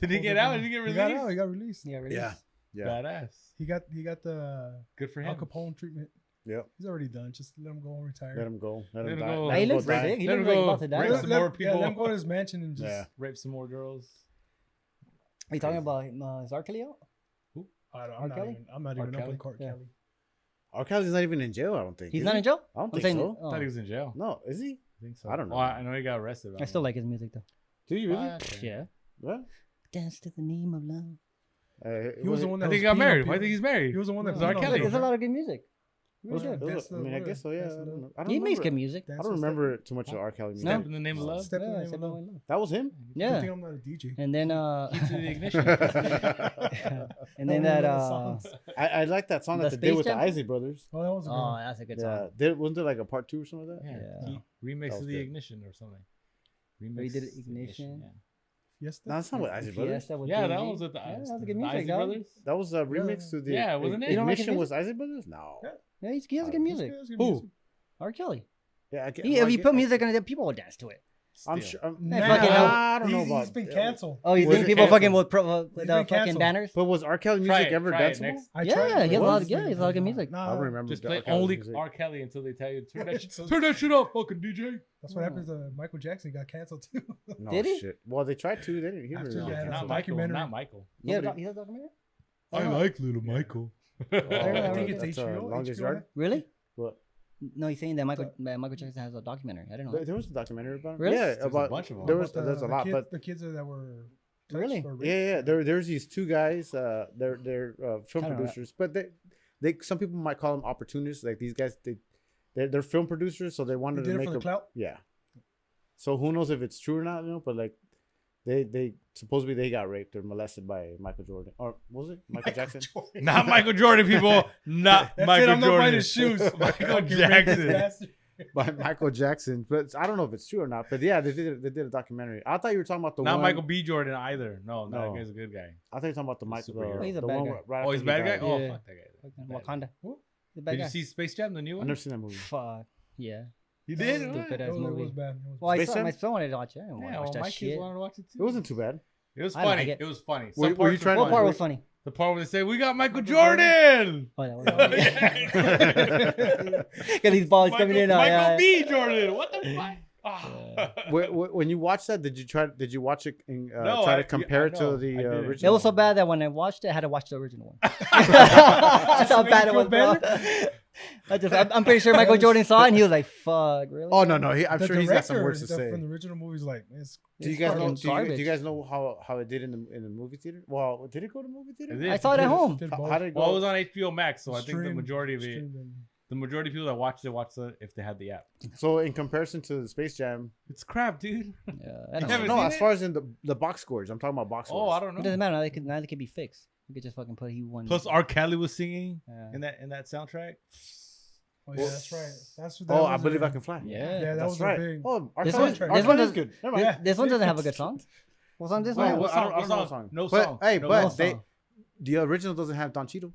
Did he get out? Did he get He released? got out. He got released. Yeah, really. Yeah. Badass. He got the Good for Al him. Capone treatment. Yep. He's already done. Just let him go and retire. Let him go. Let Let him him die. go. Let He him go looks die. sick. He Let looks him like go about to die. rape Are some more people. Yeah, let him go to his mansion and just. Yeah. Rape some more girls. you talking about is R. Kelly out? I'm R. not Kelly? even. I'm not R. even up Kelly? with Court Yeah. Kelly. R. Kelly's not even in jail. I don't think. He's Is not he? in jail? I don't I'm think saying- so. oh. I thought he was in jail. No, is he? I think so. I don't know. Well, I know he got arrested. I still like his music though. Do you really? Yeah. What? Dance to the name of love. He was the one that I think he was got peeing married. on Why people. think he's married? He was the one that It was peed R. on Kelly. people. There's a lot of good music. Really Really good. That's I mean, I the guess so. Yeah. that's I the- don't know. I don't He makes remember. good music. I don't remember too much of R. Kelly music. Step in the name of love. Step in the Yeah, name Step of in love. the Name of That was him. Good Yeah. thing I'm not a DJ. And then Key to the ignition. and then that I like that song The that they did Space with the Jam? Isley Brothers. Oh, that was a good oh, one. that's a good Yeah. song. Wasn't there like a part 2 or something like that? Yeah. Yeah. Remix That was of the good. ignition or something. Remix. We did of the Ignition. Yeah. Yes. No, that's not what Isley Brothers. Fiesta with Yeah, that D&D. was with the Yeah, that was a the good music, Isley dog. Brothers. That was a remix to the. Yeah, wasn't it? You don't like his Ignition was Isley Brothers? No. Yeah. Yeah, he has good music. Who? R. Kelly. Yeah, I get, If you put music on it, people will dance to it. I'm Still. sure. Hey, fucking hell. I don't know about. He's been canceled. Oh, you Was think it people canceled? fucking with He's been fucking canceled. banners? But was R. Kelly Try music it, ever try it danceable? next. I Yeah, tried it. he has a It lot was of- yeah, he has a lot of good music. I don't remember. Just the play R. Kelly only music. R. Kelly until they tell you turn that, So- turn that shit up, fucking DJ. That's what happens to Michael Jackson. He got canceled too. No Did he? shit. Well, they tried to. They didn't hear After me. that, Not it's a Michael. documentary. Not Michael. Yeah, Nobody- he has a documentary? I like little Michael. I think it's That's, HBO. Longest HBO. Yard. Really? What? No, he's saying that Michael Jackson has a documentary. I don't know. There was a documentary about it. Really? Yeah, There's a about bunch of them. There was About there's a the lot, kids, but the kids that were touched Really? or raped. yeah. There's these two guys. They're film I don't know. producers, but they some people might call them opportunists. Like these guys, they're film producers, so they They wanted did to it make for the a clout. yeah. So who knows if it's true or not? You know, but like they supposedly they got raped or molested by Michael Jordan, or was it Michael Jackson? Not Michael Jordan, people. Not That's Michael it. I'm not Jordan. buying his shoes. Michael Fucking rapist Jackson. bastard. By Michael Jackson, but I don't know if it's true or not. But yeah, they did a documentary. I thought you were talking about the Not one. Michael B. Jordan either. No, No. that guy's a good guy. I thought you were talking about the Michael. Superhero. The, He's a the bad one guy. where- right Oh, after he's he bad guy. died. Oh, Yeah. fuck that guy. Fucking Wakanda. Who? The bad Did guy. you see Space Jam, the new I've one? never seen that movie. Fuck. Yeah. You did? Stupid ass It movie. was bad. It was Well, Space Jam? my son wanted to watch it. I didn't want Yeah, to well, watch my that kids shit. wanted to watch it too. It wasn't too bad. It was I funny. like it. It was funny. Were Some you parts trying were What to- part funny. was funny? The part where they say, "We got Michael Jordan." Oh, that was because these balls coming in. Michael B. Jordan. What the fuck? Ah. When you watched that, did you watch it and No, try I- to compare it I to know, the I didn't. It original? was so bad that when I watched it, I had to watch the original one. That's how bad it was, bro. I'm pretty sure Michael Jordan saw it and he was like, "Fuck, really?" Oh no, I'm The sure he's got some director words to say. from the original movie's like, it's Do you It's guys know? fucking Do garbage. you guys know how it did in the movie theater? Well, did it go to movie theater? It did. I saw it at home. did How both. did it go? Well, it was on HBO Max, so I think the Streamed- majority of it, streamed and- the majority of people that watched it if they had the app. So in comparison to the Space Jam, It's crap, dude. Yeah, I You don't haven't know. no, seen as it? far as in the box scores, I'm talking about box scores. Oh, I don't It doesn't know. matter. Now they could be fixed. You could just fucking put he won. Plus, R. Kelly was singing Yeah. in that soundtrack. Oh yeah, that's right. That's what. Oh, I believe I can fly. Yeah. Yeah, that That's was right. a big. Oh, our This song- one- our this song one is does- good. Never mind. Yeah. This one doesn't have a good song. What's on this Wait, one? what I don't song? know the song. No but, song. Hey, No but song. the original doesn't have Don Cheadle.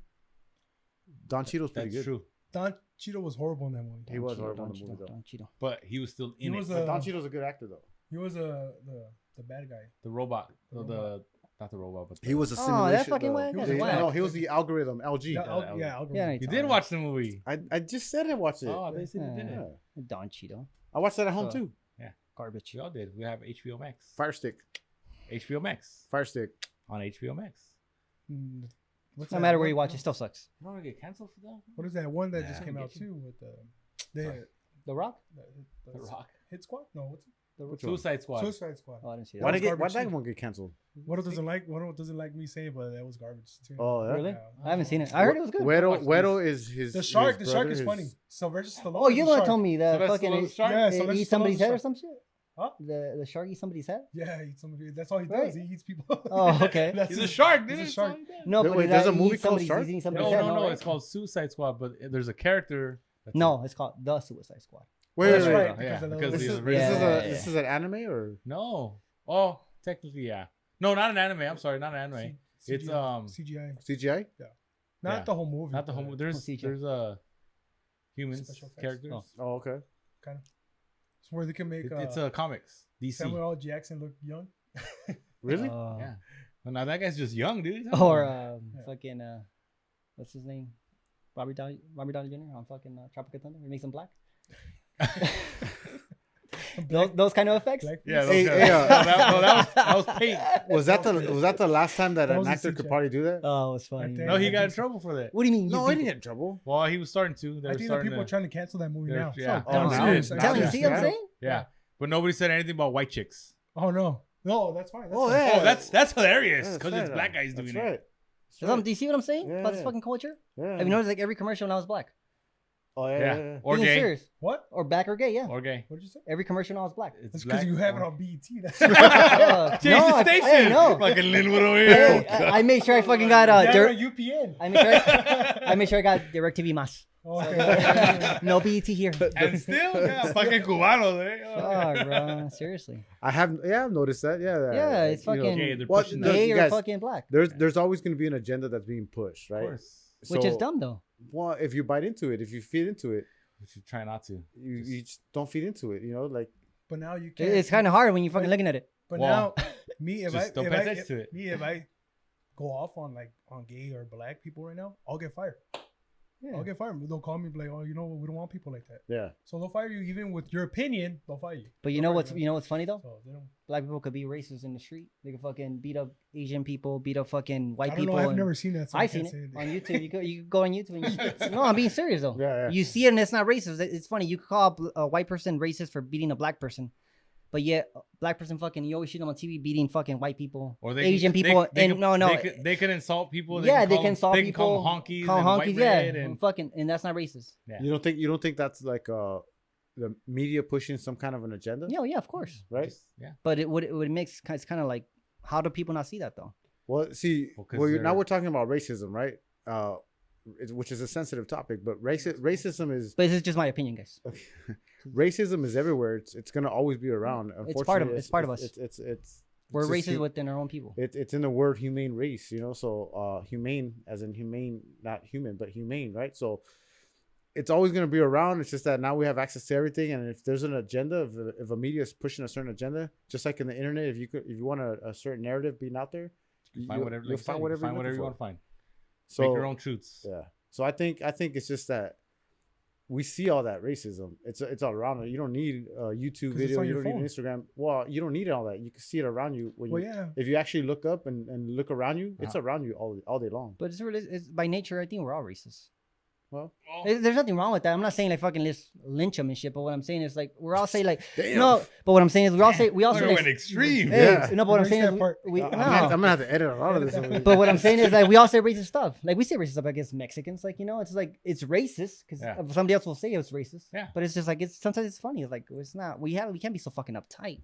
Don Cheadle's pretty That's good. true. Don Cheadle was horrible in that movie. He was Cheeto, horrible in don't the movie Cheeto, though. don't Cheeto. But he was still in He it. was But Don Cheadle's a good actor though. He was the bad guy. The robot. The The not the robot, but He was a Oh, simulation. that fucking whack. the- That's whack. no, he was the algorithm. LG. Yeah, that was- algorithm. Yeah, You did watch the movie. I just said I watched it. Oh, they said you Yeah. didn't. Yeah. Don Cheeto. I watched that at home So- too. Garbage. We all did. We have HBO Max. Fire Stick. HBO Max Fire Stick. on HBO Max. What's No that matter where one- you watch, it still sucks. You don't want to get canceled for that? What is that one that Nah, just I came get out you. too with Sorry. The Rock? The Rock. Hit Squad? No, what's it? Which one? Suicide Squad. Suicide Squad. Oh, I didn't see Why that. did was that garbage one get canceled? What doesn't like me saying, but that was garbage too. Oh, yeah. Really? Yeah. I haven't seen it. I heard it was good. Weddle is his. The shark. his The shark brother, is his- funny. Sylvester Stallone. Oh, is you're the the one shark. told me that Sylvester fucking Stallone's shark? Yeah, eat Sylvester somebody's Stallone's head or shark. some shit. Huh? The shark eat somebody's head. Yeah, he eats somebody. That's all he Right. does. He eats people. Oh, okay. That's He's a his- shark, dude. He's a That's shark. all he does. No, but Wait, did there's I a movie eat called somebody's- Shark? he's eating No, somebody's head, no, right? it's called Suicide Squad, but there's a character. That's No, it's called The Suicide Squad. Wait, That's wait, right. wait. Yeah, because of because This the is original- Yeah. this is an anime or No. Oh, technically, yeah. No, not an anime. I'm sorry, not an anime. It's CGI. CGI? Not Yeah. the whole movie. not the whole. but There's CGI. humans Special effects. characters. Oh. Oh, okay. kind of. It's where they can make It's comics. DC. Samuel L. Jackson look young. Really? Yeah. Well, now that guy's just young, dude. Or Yeah. fucking what's his name? Robert Downey Jr. on fucking Tropical Thunder. He makes him black. those kind of effects. Black Yeah. Hey, those hey, guys. No, that was paint. was that the last time that That an was a actor could CGI. probably do that? Oh, it's funny. there. No, he I got in think so. trouble for that. What do you mean? No, you he didn't get in trouble. Well, he was starting to. They I were think the starting people are to. trying to cancel that movie they're- now. yeah. I'm Oh, serious. now? I'm Telling you, serious. see what I'm saying? Yeah, but nobody said anything about white chicks. Oh no, that's fine. That's Oh, fine. yeah. Oh, that's hilarious Yeah, because that's it's right. black guys doing That's it. right. Do you see what I'm saying Yeah, about this yeah. fucking culture? Yeah. Have you noticed like every commercial now is black Oh yeah. Yeah. yeah, yeah. Or Being gay. serious What? or black or gay? Yeah, Or gay. What did you say? every commercial now is black. It's That's because black you have it or- on BET. That's Fuck. Change the I- station. Hey, no. Fucking Linwood over Hey, here. I made sure I fucking got yeah, on UPN. I made sure I got DirecTV Mas. Okay. No BET here. And still, yeah, fucking Cubanos, eh? Fuck, bro. Seriously. I've noticed that. Yeah. Yeah, it's you know, fucking Okay, they're Well, pushing the- that. gay you or guys- fucking black. there's always going to be an agenda that's being pushed, Of right? course. Which is So, dumb though. Well, if you bite into it, if you feed into it, We should try not to. you just don't feed into it. You know, like But now you can't. It's kind of hard when you're fucking looking at it. But Well, now, me if just I don't if pay I attention to it. me if I go off on gay or black people right now, I'll get fired. I'll get fired. They'll call me and be like, oh, you know what? We don't want people like that. yeah. So they'll fire you even with your opinion. They'll fire you. But They'll fire you know what's funny though? So they don't. Black people could be racist in the street. They could fucking beat up Asian people, beat up fucking white I don't people. know. I've and- never seen that. So I I've seen can't it say on YouTube. You could go on YouTube and you no, I'm being serious though. Yeah, yeah. You see it and it's not racist. It's funny. You could call a white person racist for beating a black person, but yet a black person fucking you always see them on TV beating fucking white people, Or they Asian can- people, they and can- they can insult people. yeah, they can insult they people. Can call them honkies. Call and honkies, white yeah, bread and fucking, and that's not racist. yeah. You don't think that's like the media pushing some kind of an agenda, Yeah, of course. right? Just- yeah. But it would mix. It's kind of like, how do people not see that though? Well, see, Well, 'cause now they're- we're talking about racism, right? Which is a sensitive topic, but racism is But this is just my opinion, guys. racism is everywhere. It's gonna always be around. It's part of- Unfortunately, it's part of us. It's We're just racist within our own people. it's in the word humane race, you know. So humane as in humane, not human, but humane, right? So it's always going to be around. It's just that now we have access to everything, and if there's an agenda, if a media is pushing a certain agenda, just like in the internet, if you want a certain narrative being out there, Find whatever, you'll find whatever find you're whatever you looking want to find. So Make your own truths. yeah. So I think it's just that we see all that racism. It's all around. You don't need a YouTube 'Cause it's video. on You your don't need an phone. Instagram. Well, you don't need all that. You can see it around you. When Well, you, yeah. if you actually look up and look around you, it's Uh-huh. around you all day long. But it's by nature. I think we're all racist. Well, There's nothing wrong with that. I'm not saying like fucking let's lynch them and shit. But what I'm saying is like we're all say like damn. no. But what I'm saying is we all say We're like, going extreme. hey, Yeah. no. But what I'm Erase saying that is part. we I'm no. gonna have to edit a lot of this. But what I'm saying is like we all say racist stuff. Like we say racist stuff against Mexicans. Like it's like it's racist because Yeah. somebody else will say it's racist. Yeah. But it's just like sometimes it's funny. It's like it's not. We can't be so fucking uptight.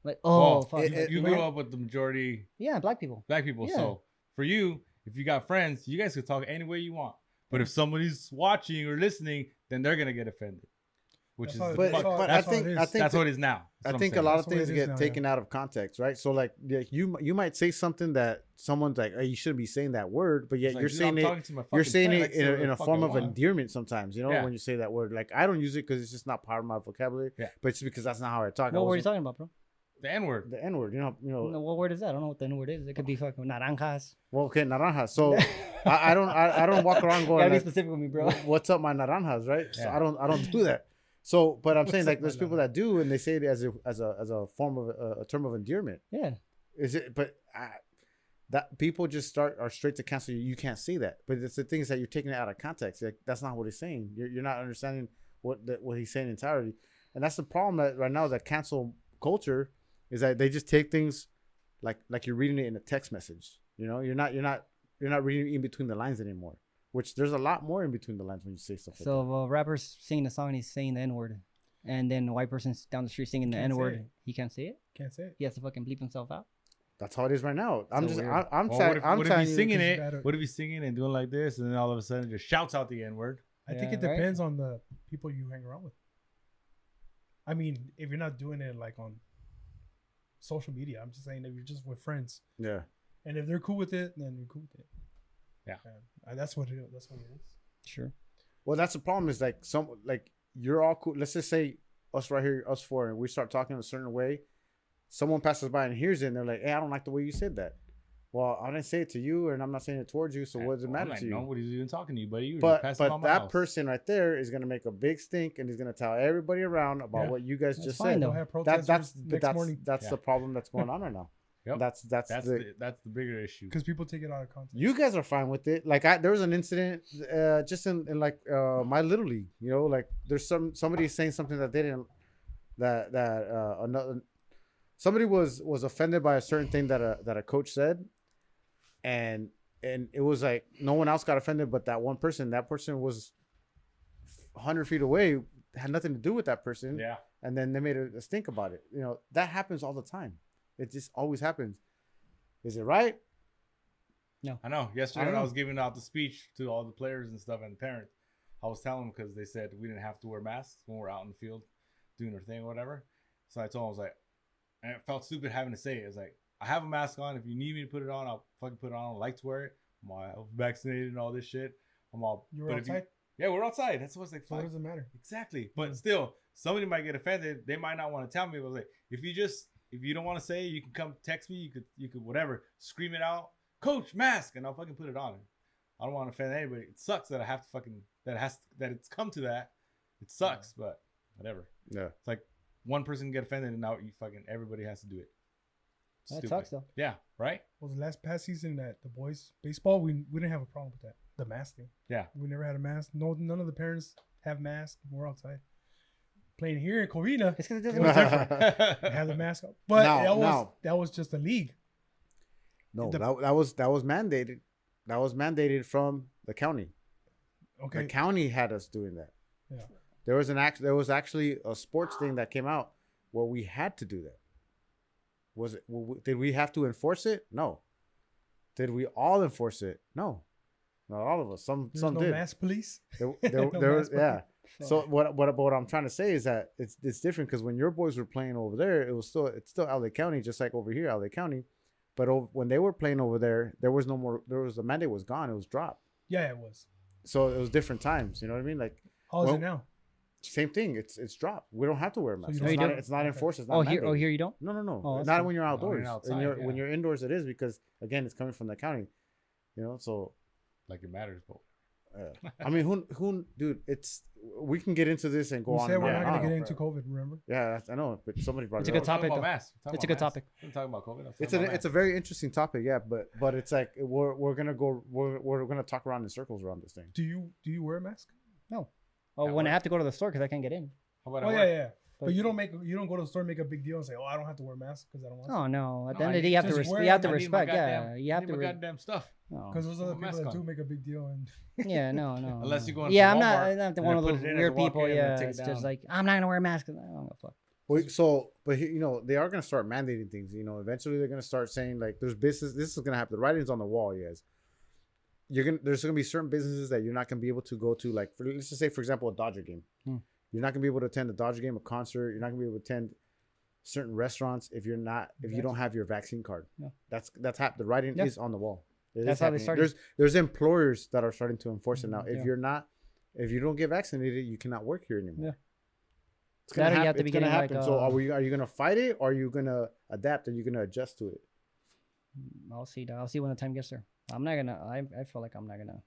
Like Well, fuck. you grew up with the majority Yeah, black people. black people. Yeah. So for you, if you got friends, you guys can talk any way you want. But if somebody's watching or listening, then they're gonna get offended. Which That's is how- the But, fuck- but I that's how think it is. I think that's what it is now. I That's what I'm think a saying. lot of That's what things it is get now, taken out of context, right? So like you might say something that someone's like, "Hey, you shouldn't be saying that word," but yet It's like, you're dude, saying I'm it. talking to my You're fucking saying friend. I it can say whatever in the a fuck form I of want. endearment sometimes, you know, Yeah. when you say that word. Like I don't use it because it's just not part of my vocabulary. Yeah. But it's because that's not how I talk. What word are you talking about, bro? The N word. The N word, you know. No, what word is that? I don't know what the N word is. It could be fucking naranjas. Well, okay, naranja. So I don't walk around You going gotta be like, specific with me, bro. "What's up, my naranjas?" Right? So Yeah. I don't do that. So, but I'm saying What's like up, there's my people that do, and they say it as a form of a term of endearment. Yeah. Is it? But that people just are straight to cancel you. You can't say that. But it's the thing is that you're taking it out of context. Like, that's not what he's saying. You're not understanding what he's saying entirely. And that's the problem that right now that cancel culture is that they just take things like you're reading it in a text message. You know, you're not reading in between the lines anymore. Which there's a lot more in between the lines when you say stuff like that. So if a rapper's singing a song and he's saying the N word, and then a white person's down the street singing the Can't N say word, it. he can't say it. Can't say it. He has to fucking bleep himself out. That's how it is right now. I'm So just weird. I'm Well, telling what if he's singing because it? you gotta- What if he's singing and doing like this, and then all of a sudden just shouts out the N word? I think it Yeah, right? depends on the people you hang around with. I mean, if you're not doing it like on social media, I'm just saying if you're just with friends, yeah. and if they're cool with it, then you're cool with it. Yeah. That's what it is. That's what it is. Sure. Well, that's the problem. Is like you're all cool. Let's just say us right here, us four, and we start talking a certain way. Someone passes by and hears it, and they're like, "Hey, I don't like the way you said that." Well, I didn't say it to you, and I'm not saying it towards you. So what does it Well, matter I'm like, to you? Nobody's even talking to you, buddy. You were just But passing by my that house. person right there is gonna make a big stink, and he's gonna tell everybody around about Yeah. what you guys That's just fine, said. though. They'll have That, protesters that's next morning that's Yeah. the problem that's going on right now. Yep. That's That's the bigger issue. because people take it out of context. You guys are fine with it. Like there was an incident just in like my little league. You know, like there's somebody saying something that they didn't that another somebody was offended by a certain thing that a coach said, and it was like no one else got offended but that one person. That person was 100 feet away, had nothing to do with that person. Yeah. And then they made a stink about it. You know, that happens all the time. It just always happens. Is it right? I know. Yesterday I when know. I was giving out the speech to all the players and stuff and the parents, I was telling them because they said we didn't have to wear masks when we're out in the field doing our thing or whatever. So I told them, I was like, and it felt stupid having to say it. It was like, I have a mask on. If you need me to put it on, I'll fucking put it on. I like to wear it. I'm all vaccinated and all this shit. I'm all. You were but if outside, yeah, we're outside. That's what's like. so what Fuck. does it matter? Exactly. But still, somebody might get offended. They might not want to tell me. But I was like, if you don't want to say it, you can come text me. You could whatever. Scream it out. Coach, mask, and I'll fucking put it on. I don't want to offend anybody. It sucks that I have to fucking that it's come to that. It sucks, but whatever. Yeah. It's like one person can get offended and now you fucking everybody has to do it. That Stupid. sucks though. Yeah, right? Well, the last past season at the boys baseball, we didn't have a problem with that. The mask thing. Yeah. We never had a mask. No, none of the parents have masks. We're outside playing here in Covina. It's because it It doesn't was make different. They have the mask up, but that was just a league. No, The- that was mandated. That was mandated from the county. Okay. The county had us doing that. Yeah. There was actually a sports thing that came out where we had to do that. Was it? Did we have to enforce it? No. Did we all enforce it? No. Not all of us. Some There's no did. mask police. There No was mask yeah. police. So what I'm trying to say is that it's different because when your boys were playing over there, it's still LA County, just like over here, LA County. But when they were playing over there, there was no more. The mandate was gone. It was dropped. Yeah, it was. So it was different times. You know what I mean? Like How is Well, it now? Same thing. It's dropped. We don't have to wear a mask. you It's don't- not, it's not enforced. It's not Oh, here mandated. you don't. No. Oh, that's Not cool. when you're outdoors. outside, When yeah. you're indoors, it is because again, it's coming from the county. You know, so Like it matters, but I mean, who, dude? We can get into this and go We on. said and we're on not and gonna on. get into COVID. Remember? Yeah, I know, but somebody brought It's it a good up. topic, though. It's a good topic. I'm talking about COVID. It's a very interesting topic, yeah. But it's like we're gonna talk around in circles around this thing. Do you wear a mask? No. Oh, At when I work? have to go to the store because I can't get in. How about Oh at yeah, work? yeah. But you don't go to the store and make a big deal and say, "Oh, I don't have to wear a mask because I don't want to." Oh no! At the No, end I of the day, you have to just wear you have to it. I need my respect. Yeah, goddamn- you I have need to. my goddamn stuff. No. Because there's other Put a people mask that do on. make a big deal and Yeah, no. Unless you go into Yeah, Walmart I'm not the and one of then those put it in as weird a walk people. in and then Yeah, take it it's just down. like I'm not gonna wear a mask. I don't give a fuck. But they are gonna start mandating things. You know, eventually they're gonna start saying like, there's business. This is gonna happen. The writing's on the wall, you guys. There's gonna be certain businesses that you're not gonna be able to go to. Like, let's just say, for example, a Dodger game. You're not gonna be able to attend a Dodger game, a concert. You're not gonna be able to attend certain restaurants if you don't have your vaccine card. Yeah. That's happened. The writing Yeah. is on the wall. It That's is how they happening. started. There's employers that are starting to enforce it now. If Yeah. if you don't get vaccinated, you cannot work here anymore. Yeah. It's gonna That or you happen. have to be It's gonna getting, like, happen. So are you gonna fight it, or are you gonna adapt and you're gonna adjust to it? I'll see. I'll see when the time gets there. I'm not gonna. I feel like I'm not gonna.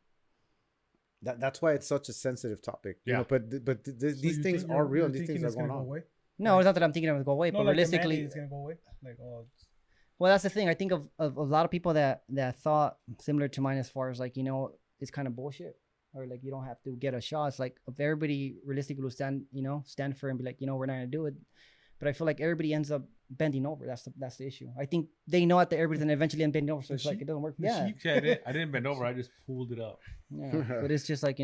That's why it's such a sensitive topic. You Yeah. know, but these things are real. And these things are going on. Away? No, it's not that I'm thinking it would go away, No, but like the realistically, mandate is gonna go away. Like, oh, well, that's the thing. I think of a lot of people that thought similar to mine as far as like, it's kind of bullshit, or like you don't have to get a shot. It's like if everybody realistically will stand for it and be like, we're not gonna do it. But I feel like everybody ends up bending over. That's the issue. I think they know that everybody's gonna eventually end bending over, so it's like it doesn't work. Yeah, Yeah, I didn't bend over. I just pulled it up. yeah. But it's just like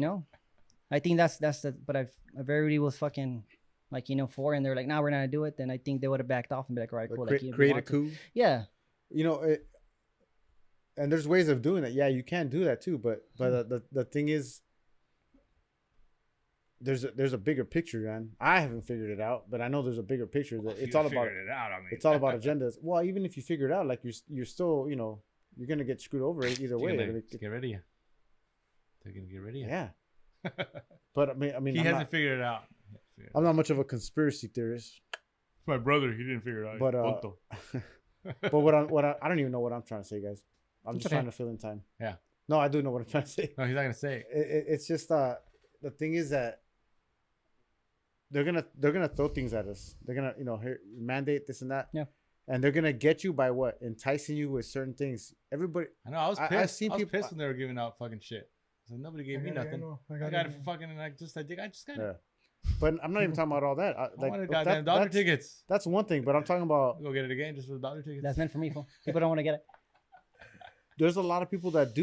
I think that's the. But if everybody was fucking like for and they're like, nah, we're not gonna do it, then I think they would have backed off and be like, all right, cool. Like, Create a coup. Yeah. And there's ways of doing it. Yeah, you can do that too. But the thing is, there's a bigger picture, man. I haven't figured it out, but I know there's a bigger picture that it's all about. It out. I mean, It's all about agendas. Well, even if you figure it out, like you're still, you're gonna get screwed over either way. Get ready. They're gonna get ready. Yeah. But I mean, He I'm hasn't not, figured it out. I'm not much of a conspiracy theorist. My brother, he didn't figure it out. But Tonto. but I don't even know what I'm trying to say, guys. I'm It's just okay. trying to fill in time. Yeah. No, I do know what I'm trying to say. No, he's not gonna say it. It's just the thing is that they're gonna throw things at us. They're gonna mandate this and that. Yeah. And they're gonna get you by what? Enticing you with certain things. Everybody. I know. I was pissed. I've seen I was people- pissed when they were giving out fucking shit. So nobody gave me nothing. I got it for fucking I just got it. Yeah. But I'm not even talking about all that. I wanted goddamn doctor tickets. That's one thing, but I'm talking about. Go get it again just for the doctor tickets. That's meant for me, fool. People don't want to get it. There's a lot of people that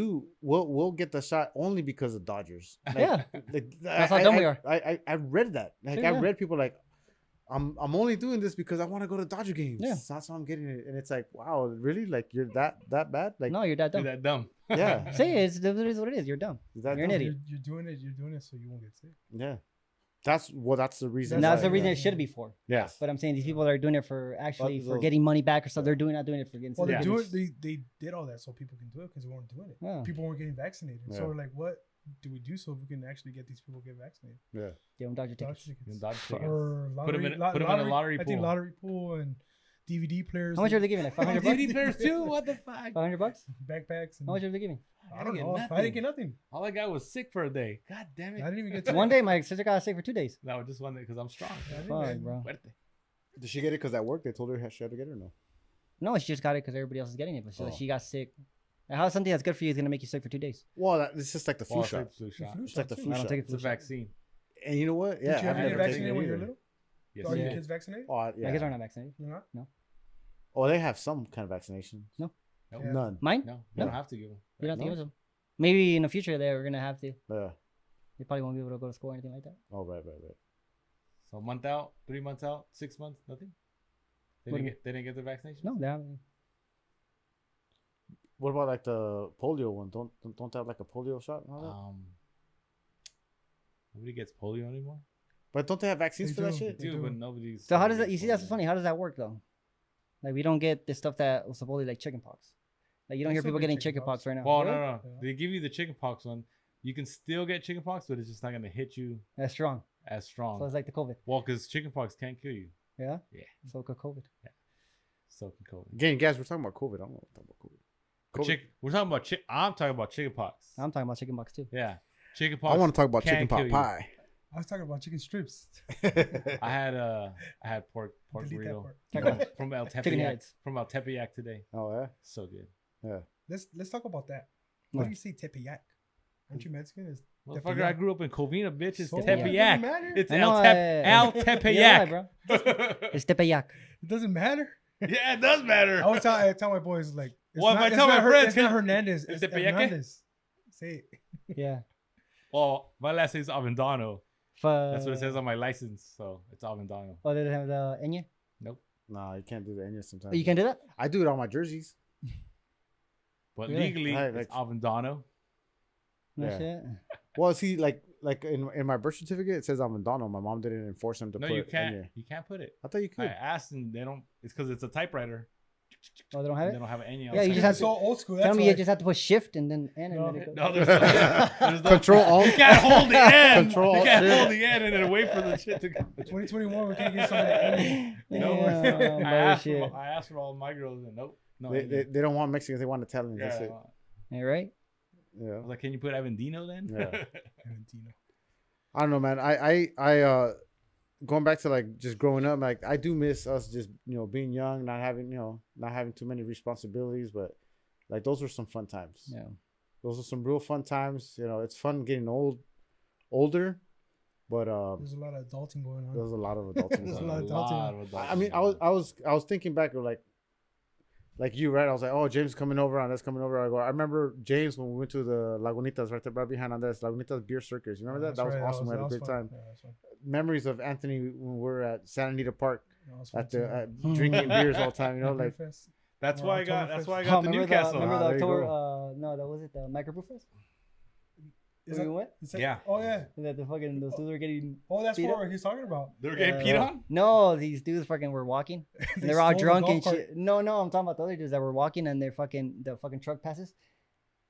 will get the shot only because of Dodgers. Like, Yeah. like, That's how dumb we are. I read that. Like Yeah. I read people like, I'm only doing this because I want to go to Dodger games. Yeah. That's why I'm getting it. And it's like, wow, really? Like you're that bad? Like No, you're that You're dumb. that dumb. yeah. Say it. It is what it is. You're dumb. Is that You're an dumb? idiot. You're doing it so you won't get sick. Yeah. That's the reason. And that's why- the reason yeah. it should be for. Yeah. But I'm saying these people that are doing it for actually But for those- getting money back or stuff. They're not doing it for getting. Well, sick. they do it. They did all that so people can do it because they weren't doing it. Yeah. People weren't getting vaccinated. Yeah. So we're like, what do we do so we can actually get these people to get vaccinated? Yeah. Give them doctor Doctor tickets. tickets. Doctor tickets. Or Put 'em in a lottery I think pool. lottery pool and DVD players. How much are they giving? Like $500 bucks? DVD players too. What the fuck? $500 bucks? backpacks? And, How much are they giving? I don't get know. I nothing. didn't get nothing. All I got was sick for a day. God damn I it. didn't even get One day, my sister got sick for 2 days. No, just one day because I'm strong. Fuck, bro. Fuerte. Did she get it because at work they told her she had to get it or no? No, she just got it because everybody else is getting it. But Oh. she got sick. And how something that's good for you is gonna make you sick for 2 days? Well, it's just like the flu Well, shot. it's a flu shot. Flu It's like the shot, flu I don't shot. take it It's for a vaccine. And you know what? Yeah, Did you I've have to never get taken vaccinated it when you were either. little? Yes, Are you your did. kids vaccinated? Oh, My kids yeah. are not vaccinated. You're not? Oh, they have some kind of vaccination. No. No. Yeah. None. Mine? No, you No. don't have to give them. You don't have to No? give them. Maybe in the future they're gonna have to. Yeah. They probably won't be able to go to school or anything like that. Oh, right. So a month out, 3 months out, 6 months, nothing. They What didn't do get. They didn't get the vaccination. No, they haven't. What about like the polio one? Don't they have like a polio shot and all that? Nobody gets polio anymore. But don't they have vaccines They for that do. shit? They Dude, do. but nobody's. So how does that? You see, that's funny. How does that work though? Like we don't get this stuff that was supposedly like chickenpox. Like you don't They hear still people get getting chickenpox. chickenpox right now. Well, Really? no. Yeah. They give you the chickenpox one. You can still get chickenpox, but it's just not gonna hit you That's strong. as strong. So it's like the COVID. Well, because chickenpox can't kill you. Yeah. Yeah. So could COVID. So can COVID. Again, guys, we're talking about COVID. I don't know what we're talking about COVID. We're talking about I'm talking about chickenpox. I'm talking about chickenpox too. Yeah, chickenpox. I want to talk about can chicken pot kill you. pie. I was talking about chicken strips. I had pork Delete that burrito part. from El Chicken Tepeyac heads. today. Oh yeah. So good. Yeah. Let's talk about that. Why do you say tepeyac? Aren't you Mexican? It's Motherfucker, Tepeyac. I grew up in Covina, bitch. It's So what? Tepeyac. Doesn't matter. It's I know, El You're Tepeyac. right, bro. It's Tepeyac. It doesn't matter. Yeah, it does matter. I tell my boys like. It's Well, if I it's tell my not friends, it's not Hernandez. is It's Tepeyac? Hernandez. Say it. Yeah. Well, my last name is Avendano. That's what it says Oh, on my license. So it's Avendano. they don't have the Enya? Nope. Nah, you can't do that English sometimes. Oh, you can do that? I do it on my jerseys. But Really? legally, Right, it's like- Avendano. No Yeah. shit. Well, see, like in my birth certificate, it says Avendano. My mom didn't enforce him to No, put you can't. Enya. You can't put it. I thought you I could. asked and they don't. It's because it's a typewriter. Oh, they don't have They it? don't have an Enya. Yeah, you outside. just have It's so old school. Tell That's me why. you just have to put shift and then N and No. then it goes. No, there's no Control Alt. You can't hold the end. Control You Alt can't Shift. hold the end and then wait for the shit to go. 2021. We can't get some of that. Yeah, bullshit. I asked for all my girls and nope. No. They, Enya. they don't want Mexicans. They want Italians. That's Yeah. it. Yeah, right? Yeah. I was like, can you put Avendino then? Yeah. Valentino. I don't know, man. I going back to like just growing up, like I do miss us just being young, not having too many responsibilities, but like those were some fun times. Yeah. Those are some real fun times. It's fun getting older, but There's a lot of adulting going on. there's a lot of adulting. There's a going lot on. of adulting. I mean, I was thinking back of like you, right? I was like, oh, James is coming over, Andres coming over. I remember James when we went to the Lagunitas right there, right behind Andres, Lagunitas Beer Circus. You remember that? That's That was right, awesome. We had a that was great fun. time. Yeah, that was fun. Memories of Anthony when we were at Santa Anita Park That was fun at too. the drinking beers all the time. Beer Like fest. That's Or why I got. Oktoberfest. That's why I Oh, got the remember Newcastle. remember there the you tour? go. No, that was it. The microbrew fest. Is Where that, we went? is that, Yeah. Oh yeah. That the fucking those dudes were getting. Oh, that's Beat what he's talking about. They were getting peed on. No, these dudes fucking were walking. And They they were all stole the drunk golf and cart. shit. No, I'm talking about the other dudes that were walking and the fucking truck passes.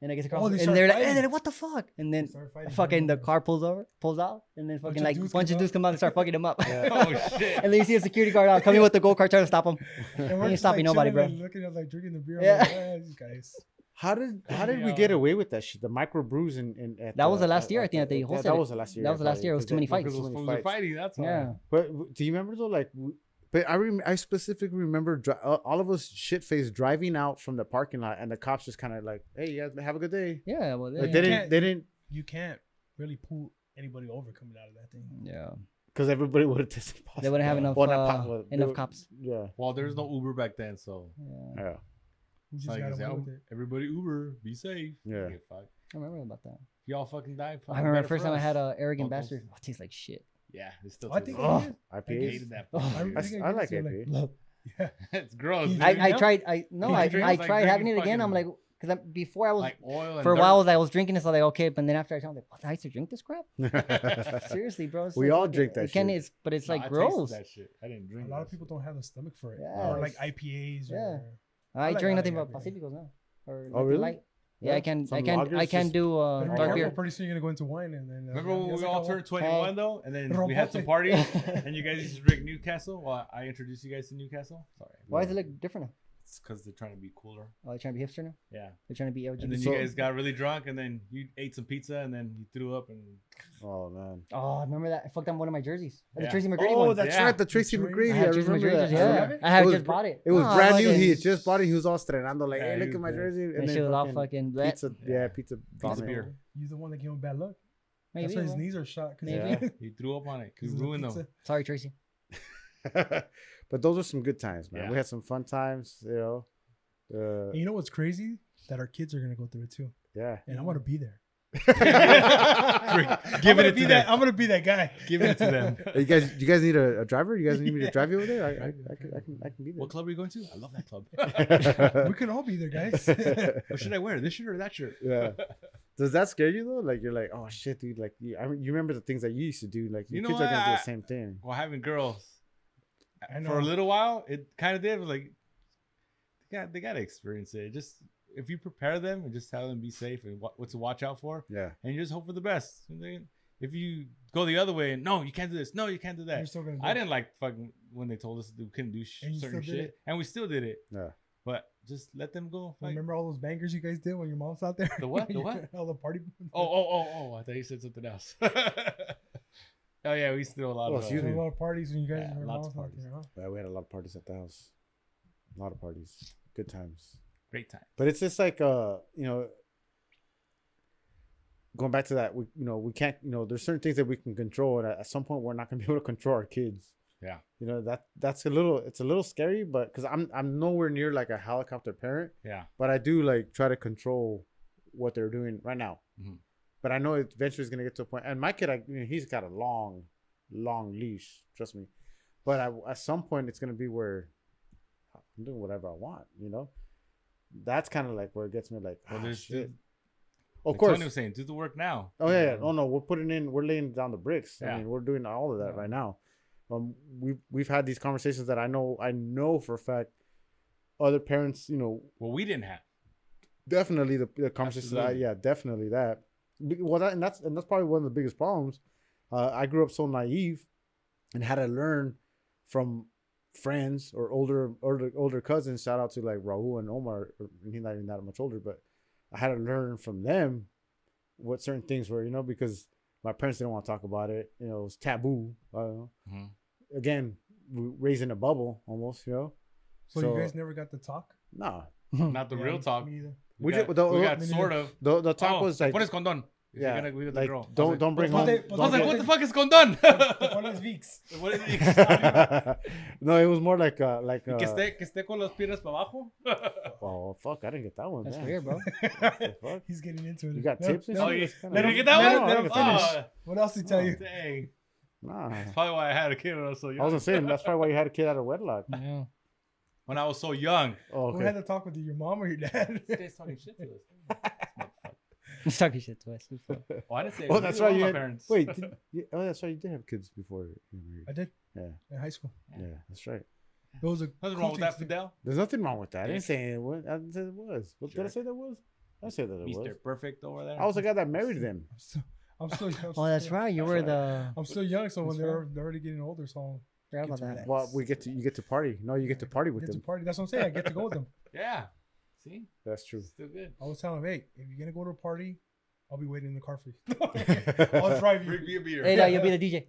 And I guess across Oh, they and start they're like, fighting. hey, they're like, what the fuck? And then Start fighting. fucking the car pulls out, and then fucking of like dudes bunch come of dudes come out and start fucking him up. Oh shit. And then you see a security guard out coming with the go kart trying to stop him. And we're ain't just, stopping like, nobody, chilling, bro. like, looking at like drinking the beer. Yeah. Yeah. These guys. how did we get away with that shit? The micro brews at That was the last year, I think, that they hosted That it. was the last year. That was the last year. It was too many fights. Because those Too many fools are fights. fighting. That's why. Yeah. But do you remember though? But I specifically remember all of us shit faced driving out from the parking lot, and the cops just kind of like, "Hey, you guys have a good day." Yeah. Well, Like, they, they didn't, You can't really pull anybody over coming out of that thing. yeah. because everybody would have tested positive. They wouldn't have enough Well, not positive. enough They- cops. Yeah, Well, there's no Uber back then, so Yeah. yeah, We just like, got you say, away "Oh, with it. everybody Uber, be safe. Yeah. Get fucked. I remember about that. If y'all fucking die. I remember the better first for time I us. had a arrogant Don't- bastard. Oh, it tastes like shit. Yeah, it still. I tastes think like- I did. I IPAs. hated that. Oh. fucking I beer. think I like used to, IPA. Yeah. It's gross. You dude. I Yeah. tried. You I drink tried like having drinking it again. I'm like, fucking- because before I was like oil and for a dirt. while I was drinking this. I was like, okay, but then after I tried, I'm like, what? I used to drink this crap. Seriously, bro. It's We like all fucking- drink that it can, shit. But it's No, like I tasted gross. That shit. I didn't drink. A lot that of people shit. don't have the stomach for it. Yeah, Or like it's- IPAs. yeah. Or, I like drink nothing IPA. but Pacificos now. Or Oh, really? Light. Yeah, Yeah, I can. some I can. lagers I can just- do But be dark careful, beer. pretty soon you're gonna go into wine and then. Remember when ya we se all acabó. turned 21 though, and then we had some Rompote. parties, and you guys used to drink Newcastle? Well, I introduced you guys to Newcastle. Sorry. Why does it look different now? It's because they're trying to be cooler. Oh, they're trying to be hipster now. Yeah. They're trying to be And then LGBT. So- you guys got really drunk, and then you ate some pizza, and then you threw up, and Oh man. Oh, I remember that. I fucked up one of my jerseys. The Yeah. Tracy McGrady Oh, one. that's Yeah. right. The Tracy Tracy- McGrady. I I have Tracy remember McGrady that. jersey. You Yeah, have it? I had It was just bought it. It was Oh, brand new. fucking- He had just bought it. He was all estrenando like, Yeah, hey, he look at was my good. jersey. That shit was all fucking bleh. pizza. Yeah, pizza. Pizza vomit. beer. You're the one that gave him bad luck. Maybe. That's why his well, knees are shot. Maybe. Yeah, you threw up on it. You Because ruined them. Sorry, Tracy. But those are some good times, man. Yeah. We had some fun times, And you know what's crazy? That our kids are gonna go through it too, Yeah. and I want to be there. Give it to them. I'm gonna be that guy. Give it to them. Hey, you guys need a driver? You guys need me to drive you over there? I can be there. What club are you going to? I love that club. We can all be there, guys. What should I wear? This shirt or that shirt? Yeah. Does that scare you though? Like you're like, oh shit, dude. Like you remember the things that you used to do. Like your You know kids are gonna do what? the same thing. Well, having girls. I know. For a little while, it kind of did. But like, they got to experience it. Just if you prepare them and just tell them be safe and what to watch out for, Yeah. and you just hope for the best. And if you go the other way, no, you can't do this. No, you can't do that. You're still gonna do I it. didn't like fucking when they told us we couldn't do And you certain still did shit, it. and we still did it. Yeah. But just let them go. Like, Remember all those bangers you guys did when your mom's out there? The what? The what? all the party. oh! I thought you said something else. Oh yeah, we used to do a lot Oh, of. excuse A me. lot of parties when you guys Yeah, your lots mom's of out there, huh? Yeah, we had a lot of parties at the house. A lot of parties. Good times. Great time. But it's just like going back to that, we can't, there's certain things that we can control, and at some point we're not gonna be able to control our kids. Yeah. That's it's a little scary, but because I'm nowhere near like a helicopter parent, Yeah. but I do like try to control what they're doing right now. Mhm. But I know eventually it's gonna get to a point, and my kid, he's got a long leash, trust me. But at some point it's gonna be where I'm doing whatever I want, That's kind of like where it gets me like, Well, there's shit. Of Of course. Tony was saying, do the work now. Oh yeah. Oh no, we're laying down the bricks. I Yeah. mean, we're doing all of that right now. We've had these conversations that I know for a fact other parents, Well, we didn't have. definitely the conversations Absolutely. definitely that. Well, that's probably one of the biggest problems. I grew up so naive and had to learn from friends or older cousins. Shout out to like Raul and Omar. He's not even that much older, but I had to learn from them what certain things were, because my parents didn't want to talk about it. It was taboo. I don't know. Mhm. Again, raised in a bubble almost, So you guys never got to talk? Nah. Not the Yeah, real talk. Me either. We got, did- the- we got the- sort of. The talk was like, Pones condón. If yeah, you're gonna be with the like girl. don't bring Pues home. ponte- I was like, don't what the fuck is condón? Pones Vicks. What is it? No, it was more like Y que esté con las piernas para abajo. oh fuck, I didn't get that one. That's damn. weird, bro. The fuck? He's getting into it. You got No, tips and no, shit? you- That's kinda- Let him him- get that let him- one? let him finish. Oh, What else did he tell you? dang. Nah. That's probably why I had a kid when I was so I young. wasn't saying that's probably why you had a kid out of wedlock. Yeah. When I was so young. Oh, Who okay. had to talk with you, your mom or your dad? Stay's talking shit to us. He's talking shit to us. Oh, I didn't say Oh, that's right. You You my had, parents. wait. That's right. You did have kids before you were married. I did. Yeah. In high school. Yeah, that's right. Those are Nothing cool wrong with that, things to do. Fidel. There's nothing wrong with that. I didn't say it was. I said it was. What did I Sure. say that was? I said that it was. Mr. Perfect over there. I was the guy that married them. I'm still Oh, that's right. You were the. I'm still young, so when That's they're already getting older, so Forgot Get about to that. relax. Well, you get to party. No, you get to party with get to them. party. That's what I'm saying. I get to go with them. Yeah. See? That's true. Still good. I was telling him, hey, if you're gonna go to a party, I'll be waiting in the car for you. I'll drive you. Bring me a beer. Hey, no, you'll be the DJ.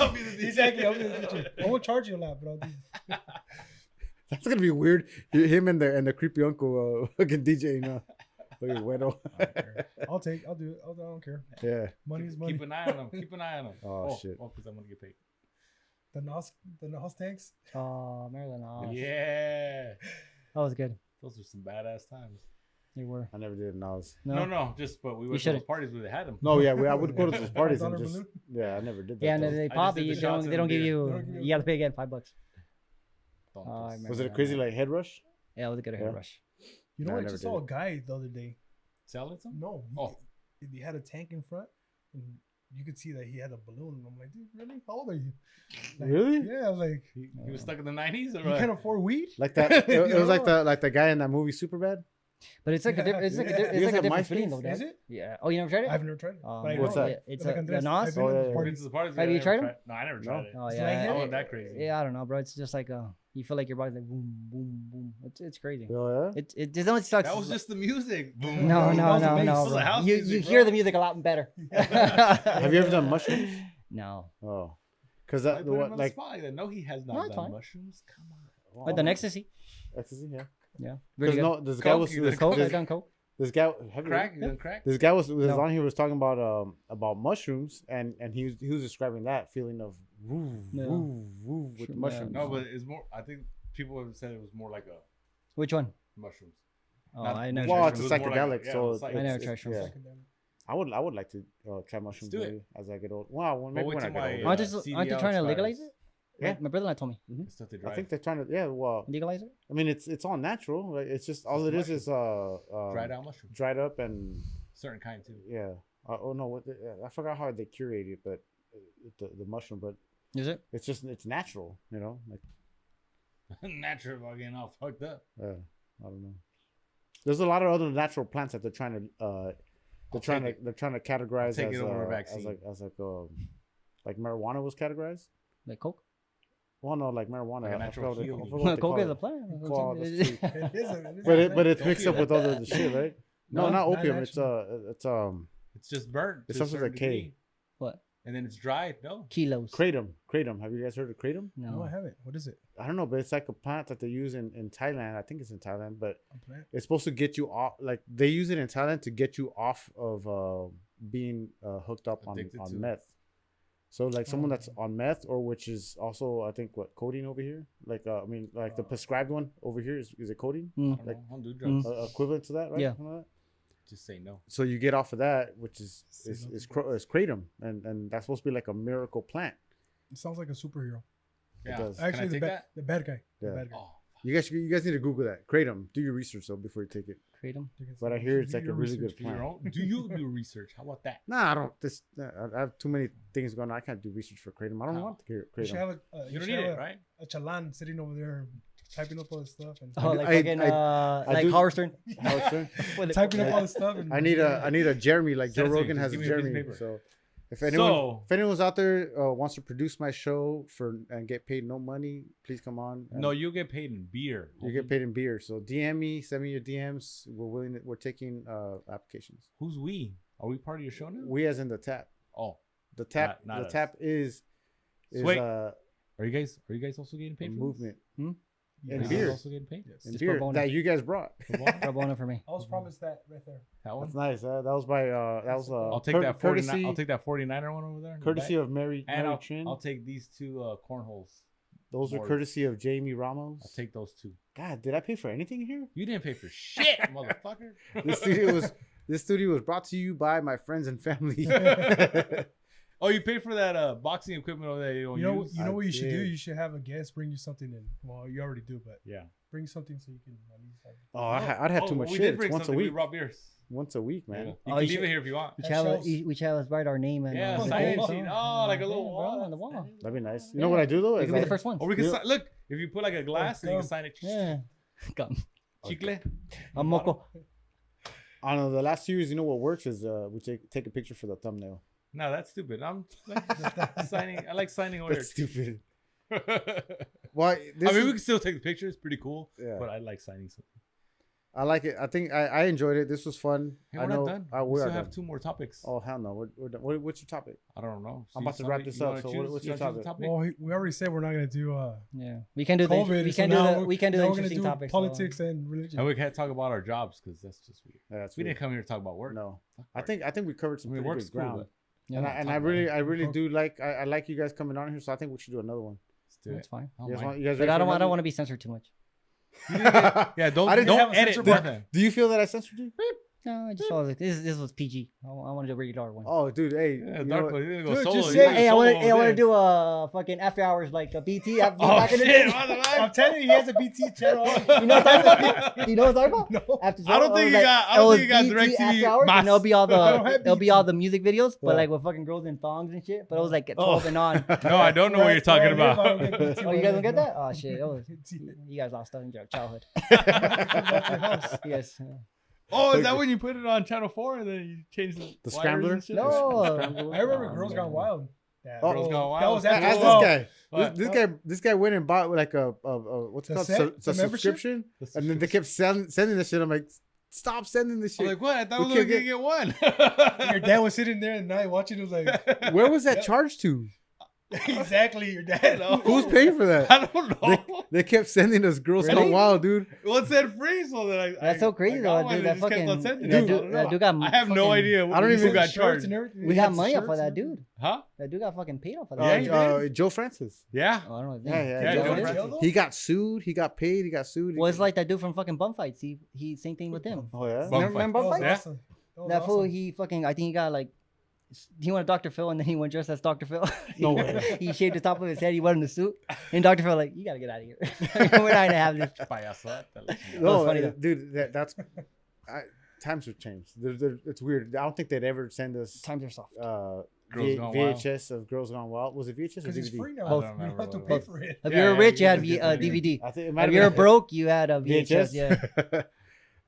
I'll be the DJ. Exactly. I'll be the DJ. I won't charge you a lot, but I'll do. That's gonna be weird. Him and the creepy uncle fucking DJ. Fucking weirdo. I'll do it. I don't care. Yeah. Money is money. Keep an eye on them. Keep an eye on them. Oh, shit. Oh, because I'm gonna get paid. The Nos tanks. Oh, Maryland. Oh, Yeah. that was good. Those were some badass times. They were. I never did Nas. No, just but we went to those should've. parties where they had them. No, yeah, I would go to those parties and $5 just balloon? yeah, I never did that. Yeah, and though. they just pop did you. the They shots don't, and they don't give beer. you. They don't give you- You have to pay again $5. Tontos. Oh, I remember. Was it a that, crazy man. like head rush? Yeah, it was a good Yeah. head rush. You know, No, I I never just saw did a guy the other day. Selling some? No. Oh. He had a tank in front, and you could see that he had a balloon. And I'm like, dude, really? How old are you? Like, Really? Yeah. I was like, He was stuck in the 90s or you what? can't afford weed? Like that? It was like know? the guy in that movie Superbad. But it's like a different. It's like a, Yeah. di- You it's guys like a have different MySpace? feeling though. Is Dad. it? Yeah. Oh, you never tried it? I've never tried it. Oh, but I What's know that? it. It's Like a Andres, Nas? I've been Oh, to yeah, the yeah. parties. Been to the parties, Have I you never tried 'em? No, I never tried it. Oh It's yeah. like I that. wasn't that crazy. Yeah, I don't know, bro. It's just like you feel like your body's like boom, boom, boom. It's crazy. Oh yeah. It don't sucks. That was just the music. Boom. No, boom. no, That was no, amazing. no, That was bro. a house You music, hear bro. the music a lot better. Have you ever done mushrooms? No. Oh, because I that put him what on like the spot. No, he has No, not it's done fine. mushrooms. Come on. But the ecstasy. ecstasy, yeah. Yeah. Because Really good. no, this guy was Coke, you done Coke. this, I've done coke. this guy have you- Crack? You done crack? This guy was No. on here was talking about mushrooms and he was describing that feeling of woo Yeah. woo woo with Sure, mushrooms. No, but it's more. I think people have said it was more like a Which one? mushrooms. Oh, Not- I never. Well, tried it's It a was more like a- psychedelic, yeah, so it was like- I never it's- tried yeah. shrooms. I would like to try mushrooms do it. maybe as I get old. Wow, well, maybe wait when I till get my, older. Aren't, Yeah. they, CDL aren't they trying to legalize expires. it? Yeah. My brother-in-law told me. The stuff they I drive. think they're trying to. Yeah, well, Legalize it? I mean it's all natural. Right? It's just all It's it is dried out mushrooms. dried up and Certain kind too. yeah. Oh no, I forgot how they curate it, but the mushroom, but Is it? it's natural. Like Natural about getting all fucked up. I don't know. There's a lot of other natural plants that they're trying to they're trying to categorize Take as it over a vaccine. like marijuana was categorized. Like coke. Well, no, like marijuana. Like a I natural forgot healing. what they Coke call is it. a plant. Call it It is a- But it's Don't mixed feel up with that. other shit, right? No, No, not not opium. It's natural. It's just burnt. It to a starts with a certain K. degree, What? and then it's dried. No. Kilos. kratom. Have you guys heard of kratom? No, No. I haven't. What is it? I don't know, but it's like a plant that they use in Thailand. I think it's in Thailand, but A plant? it's supposed to get you off. Like they use it in Thailand to get you off of being hooked up Addicted to. on meth. So like someone that's on meth, or which is also I think what codeine over here. Like like the prescribed one over here is it codeine? Mm. I don't Like- know. I don't do drugs. Equivalent to that, right? Yeah. Something like that? Just say no. So you get off of that, which is See, kratom, and that's supposed to be like a miracle plant. It sounds like a superhero. Yeah. does. Can I Actually, take that? the bad guy. Yeah. The bad guy. Oh, You guys need to Google that kratom. Do your research though before you take it. Kratom. But I hear it's Do like a your really research. good do your plant. own. Do you do research? How about that? Nah, I don't. I have too many things going on. I can't do research for kratom. I don't No. want to hear You should kratom. have You don't should need have it, right? A chalan sitting over there typing up all the stuff and Oh, do- like I- fucking I like do- Howard Stern. Howard Stern? With it- typing up all the stuff. And I need a Jeremy like Joe Send it to me. Rogan Just has a give me a piece of Jeremy. paper. So if So- anyone's out there wants to produce my show and get paid no money, please come on. And No, you get paid in beer. you get paid in beer. So DM me, send me your DMs. We're taking applications. Who's we? Are we part of your show now? We as in the tap. Oh, The tap. Not the us. tap is Sweet. a are you guys also getting paid? for this? movement Are in you beer. guys also getting paid? Yes. in Just beer pro bono. that you guys brought. Pro bono for me. I was promised that right there. That one. That's nice. That was by that was I'll take that 49. I'll take that 49er one over there. in the courtesy back. of Mary And Trin. I'll take these two cornholes. Those are boards. courtesy of Jamie Ramos. I'll take those two. God, did I pay for anything here? You didn't pay for shit, motherfucker. This studio was brought to you by my friends and family. Oh, you paid for that boxing equipment over there. You don't You know, use? you know what you should do? did. You should have a guest bring you something in. Well, you already do, but Yeah. bring something so you can at least have. Oh, I'd have too much we shit. did It's bring once a something. We week. brought beers. Once a week, Yeah. man. You Oh, can you leave should- it here if you want. We That should have shows- we should have us write our name and Yeah, Oh, sign it wow. sheet. Oh, like a little Yeah, wall bro, on the wall. That'd be nice. You Yeah. know what I do though? We Is can be the I- first one. Or we can You- look if you put like a glass and you can sign it. Yeah. Come. Chicle. A moco. on the last series, you know what works is we take a picture for the thumbnail. No, that's stupid. I'm like, signing. I like signing over That's here. stupid. I Well, this mean, we is, can still take the picture. It's pretty cool. Yeah. But I like signing something. I like it. I think I enjoyed it. This was fun. Hey, I we're know. not done. We We are still have done. 2 more topics. Oh hell no! We're done. What's your topic? I don't know. I'm about to wrap this up, so what's your topic? Well, we already said we're not gonna do Yeah. We can do the COVID. we so can now do the we can do now the we're gonna interesting do topics. politics and religion. And we can't talk about our jobs because that's just weird. Yeah, that's We weird. didn't come here to talk about work. No, Fuck I work. think we covered some I mean, pretty work's good cool, ground. Yeah. And I talk really about it. do like I like you guys coming on here, so I think we should do another one. Let's do That's it. fine. Oh, You guys my- want? You guys But ready I for don't another? want to be censored too much. Yeah, don't I didn't don't have a edit censor button. nothing. Do you feel that I censored you? No, I just felt like this was PG. I wanted to rated R one. Oh, dude, hey, Yeah, you know dark what? one. You're gonna go Dude, solo. just You're say- gonna Hey, I solo want over to there. do a fucking after hours like a BT. Oh back in the shit! day. I'm telling you, he has a BT channel. You know what I'm talking about? You know what I'm talking about? No. After I don't think you got. I don't think you got direct after TV. hours, and it'll be all I don't the have it'll be BT. all the music videos, but Yeah. like with fucking girls in thongs and shit. But it was like at 12 and on. No, I don't know what you're talking about. Oh, you guys don't get that? Oh shit! You guys lost stuff in your childhood. Yes. Oh, is that when you put it on channel 4 and then you change the wires scrambler? and shit? No. Scramble. I remember Girls Gone Wild. That, Oh, Girls Gone that Wild. was Ask after this 12. guy. What? This guy went and bought like a what's it The called? set? It's a The membership? subscription, and then they kept sending this shit. I'm like, stop sending this I'm shit. like, what? I thought We we were can't gonna get one. Your dad was sitting there at night watching. It was like, Where was that charged to? exactly, your dad. No. Who's paying for that? I don't know. They kept sending us Girls Really? Gone Wild, dude. What's that free? So that That's so crazy, got though, one dude, and that they just kept on fucking- sending that it. dude- I don't know. that dude got I have no fucking- idea. I don't who even- got Shirts charged. and everything. We He got had money off shirts of that and dude. Huh? That dude got fucking paid off of Yeah, that. he did. Joe Francis. Yeah. Oh, I don't know his name. Yeah, Yeah, Joe Joe Francis. Francis. He got sued. He got paid. He got sued. Well, it's like that dude from fucking Bum Fights. He same thing with him. Oh yeah. Bum Remember Bum That was Fights? Yeah. awesome. That was That fool, awesome. he fucking, I think he got like, he went Dr. Phil and then he went dressed as Dr. Phil. No way. He shaved the top of his head. He went in the suit. And Dr. Phil like, you gotta get out of here. We're not gonna have this. Payaso. No, funny though. dude, times have changed. It's weird. I don't think they'd ever send us Times are soft. Girls Gone Wild. VHS of Girls Gone Wild. Was it VHS or Because it's DVD? free now. Both. You don't have to Both. pay for it. If Yeah, you were yeah, rich, you you had get the DVD. I think it might If have you were been broke, you had a VHS. Yeah.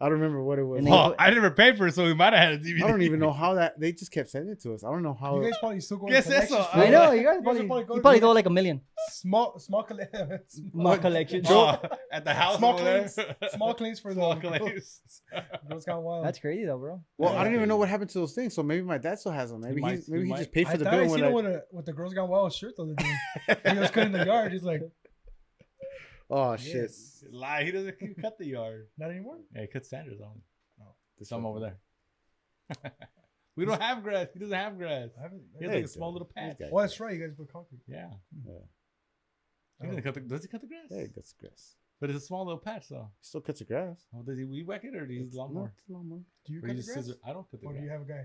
I don't remember what it was. And then- Oh, I never paid for it, so we might have had a DVD. I don't even know how that. They just kept sending it to us. I don't know how. You guys probably still going Guess to that's collections. all. I know you guys You guys probably, probably go you to probably the- go like $1 million. Small My collection. Oh, at the house small over there. claims. Small claims for Small the claims. Girls Gone Wild. That's crazy though, bro. Well, I don't even know what happened to those things. So maybe my dad still has them. Maybe might- maybe he he might. just paid for I the thought I bill. seen When him with the Girls Gone Wild shirt the other day. He was cutting the yard. He's like, oh shit! Yes. Lie. He doesn't cut the yard. not anymore. Yeah, he cuts Sanders on. This Some one. over there. We don't have grass. He doesn't have grass. I haven't. He has Hey, like a small little patch. guy. Well, that's right. You guys put concrete. Yeah. Yeah. He doesn't cut the, does he cut the grass? Yeah, he cuts the grass. But it's a small little patch though. He still cuts the grass. Oh, does he weed whack it or does he use No, lawnmower? it's a lawnmower. Do you Or cut he the uses grass? scissor? I don't cut the Or do grass. you have a guy?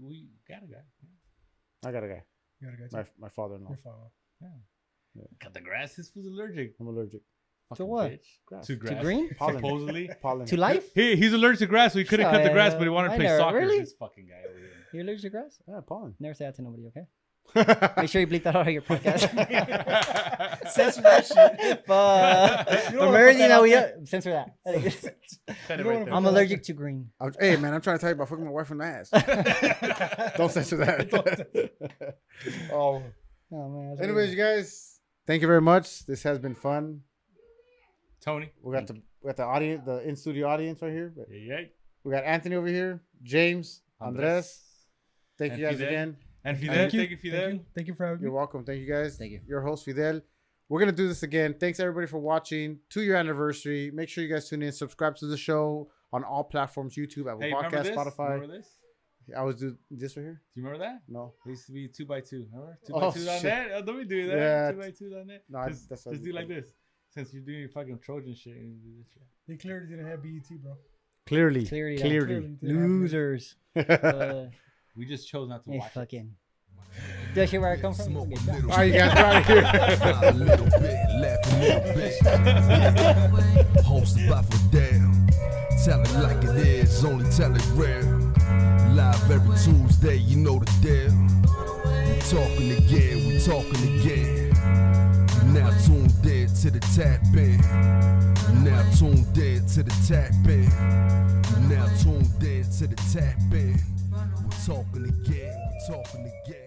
We got a guy. I got a guy. You got a guy too? My father-in-law. Your father. Cut the grass. His fool's allergic. I'm allergic. Fucking what? bitch. Grass. To grass. green? Pollen. Supposedly. Pollen. To life? He's allergic to grass, so he couldn't cut the grass, but he wanted to I play know, soccer. really? This fucking guy over here. You're allergic to grass? Yeah, pollen. Never say that to nobody, okay? Make sure you bleep that out of your podcast. Censor that shit. But You don't wanna remember, put that out there. censor that. Cut You it don't right wanna there. I'm allergic to green. Hey man, I'm trying to tell you about fucking my wife in the ass. Don't censor that. Oh. Oh man. that's Anyways, weird. you guys, thank you very much. This has been fun. Tony. We got the audience, the in studio audience right here. But Yeah. we got Anthony over here, James, Andres. Thank And you guys Fidel. again. And Fidel. Thank you. Thank you, Fidel. Thank you for having me. You're welcome. Thank you guys. Thank you. Your host Fidel. We're gonna do this again. Thanks everybody for watching. 2-year anniversary. Make sure you guys tune in. Subscribe to the show on all platforms: YouTube, Apple Hey, remember Podcasts, this? Spotify. Remember this? I always do this right here. Do you remember that? No, It used to be 2x2. Remember? Oh, 2x2.net? Oh, don't we do that? Yeah. 2x2.net? No, Just, that's just do like this. Since you're doing your fucking Trojan shit. And you do this shit. They clearly didn't have BET, bro. clearly. Clearly. Clearly didn't have BET. Losers. We just chose not to Hey, watch it. fucking. That shit where I come from? Smoke a Okay, little, All right, you guys, we're out of here. smile a little bit, laugh a little bit. Hosted by Fidel. Tell it like it is, only tell it real. Live every Tuesday, you know the deal. We talking again, we talking again. You now tuned in to the tap in. You now tuned in to the tap in. You now tuned in to the tap in. We talking again, we talking again.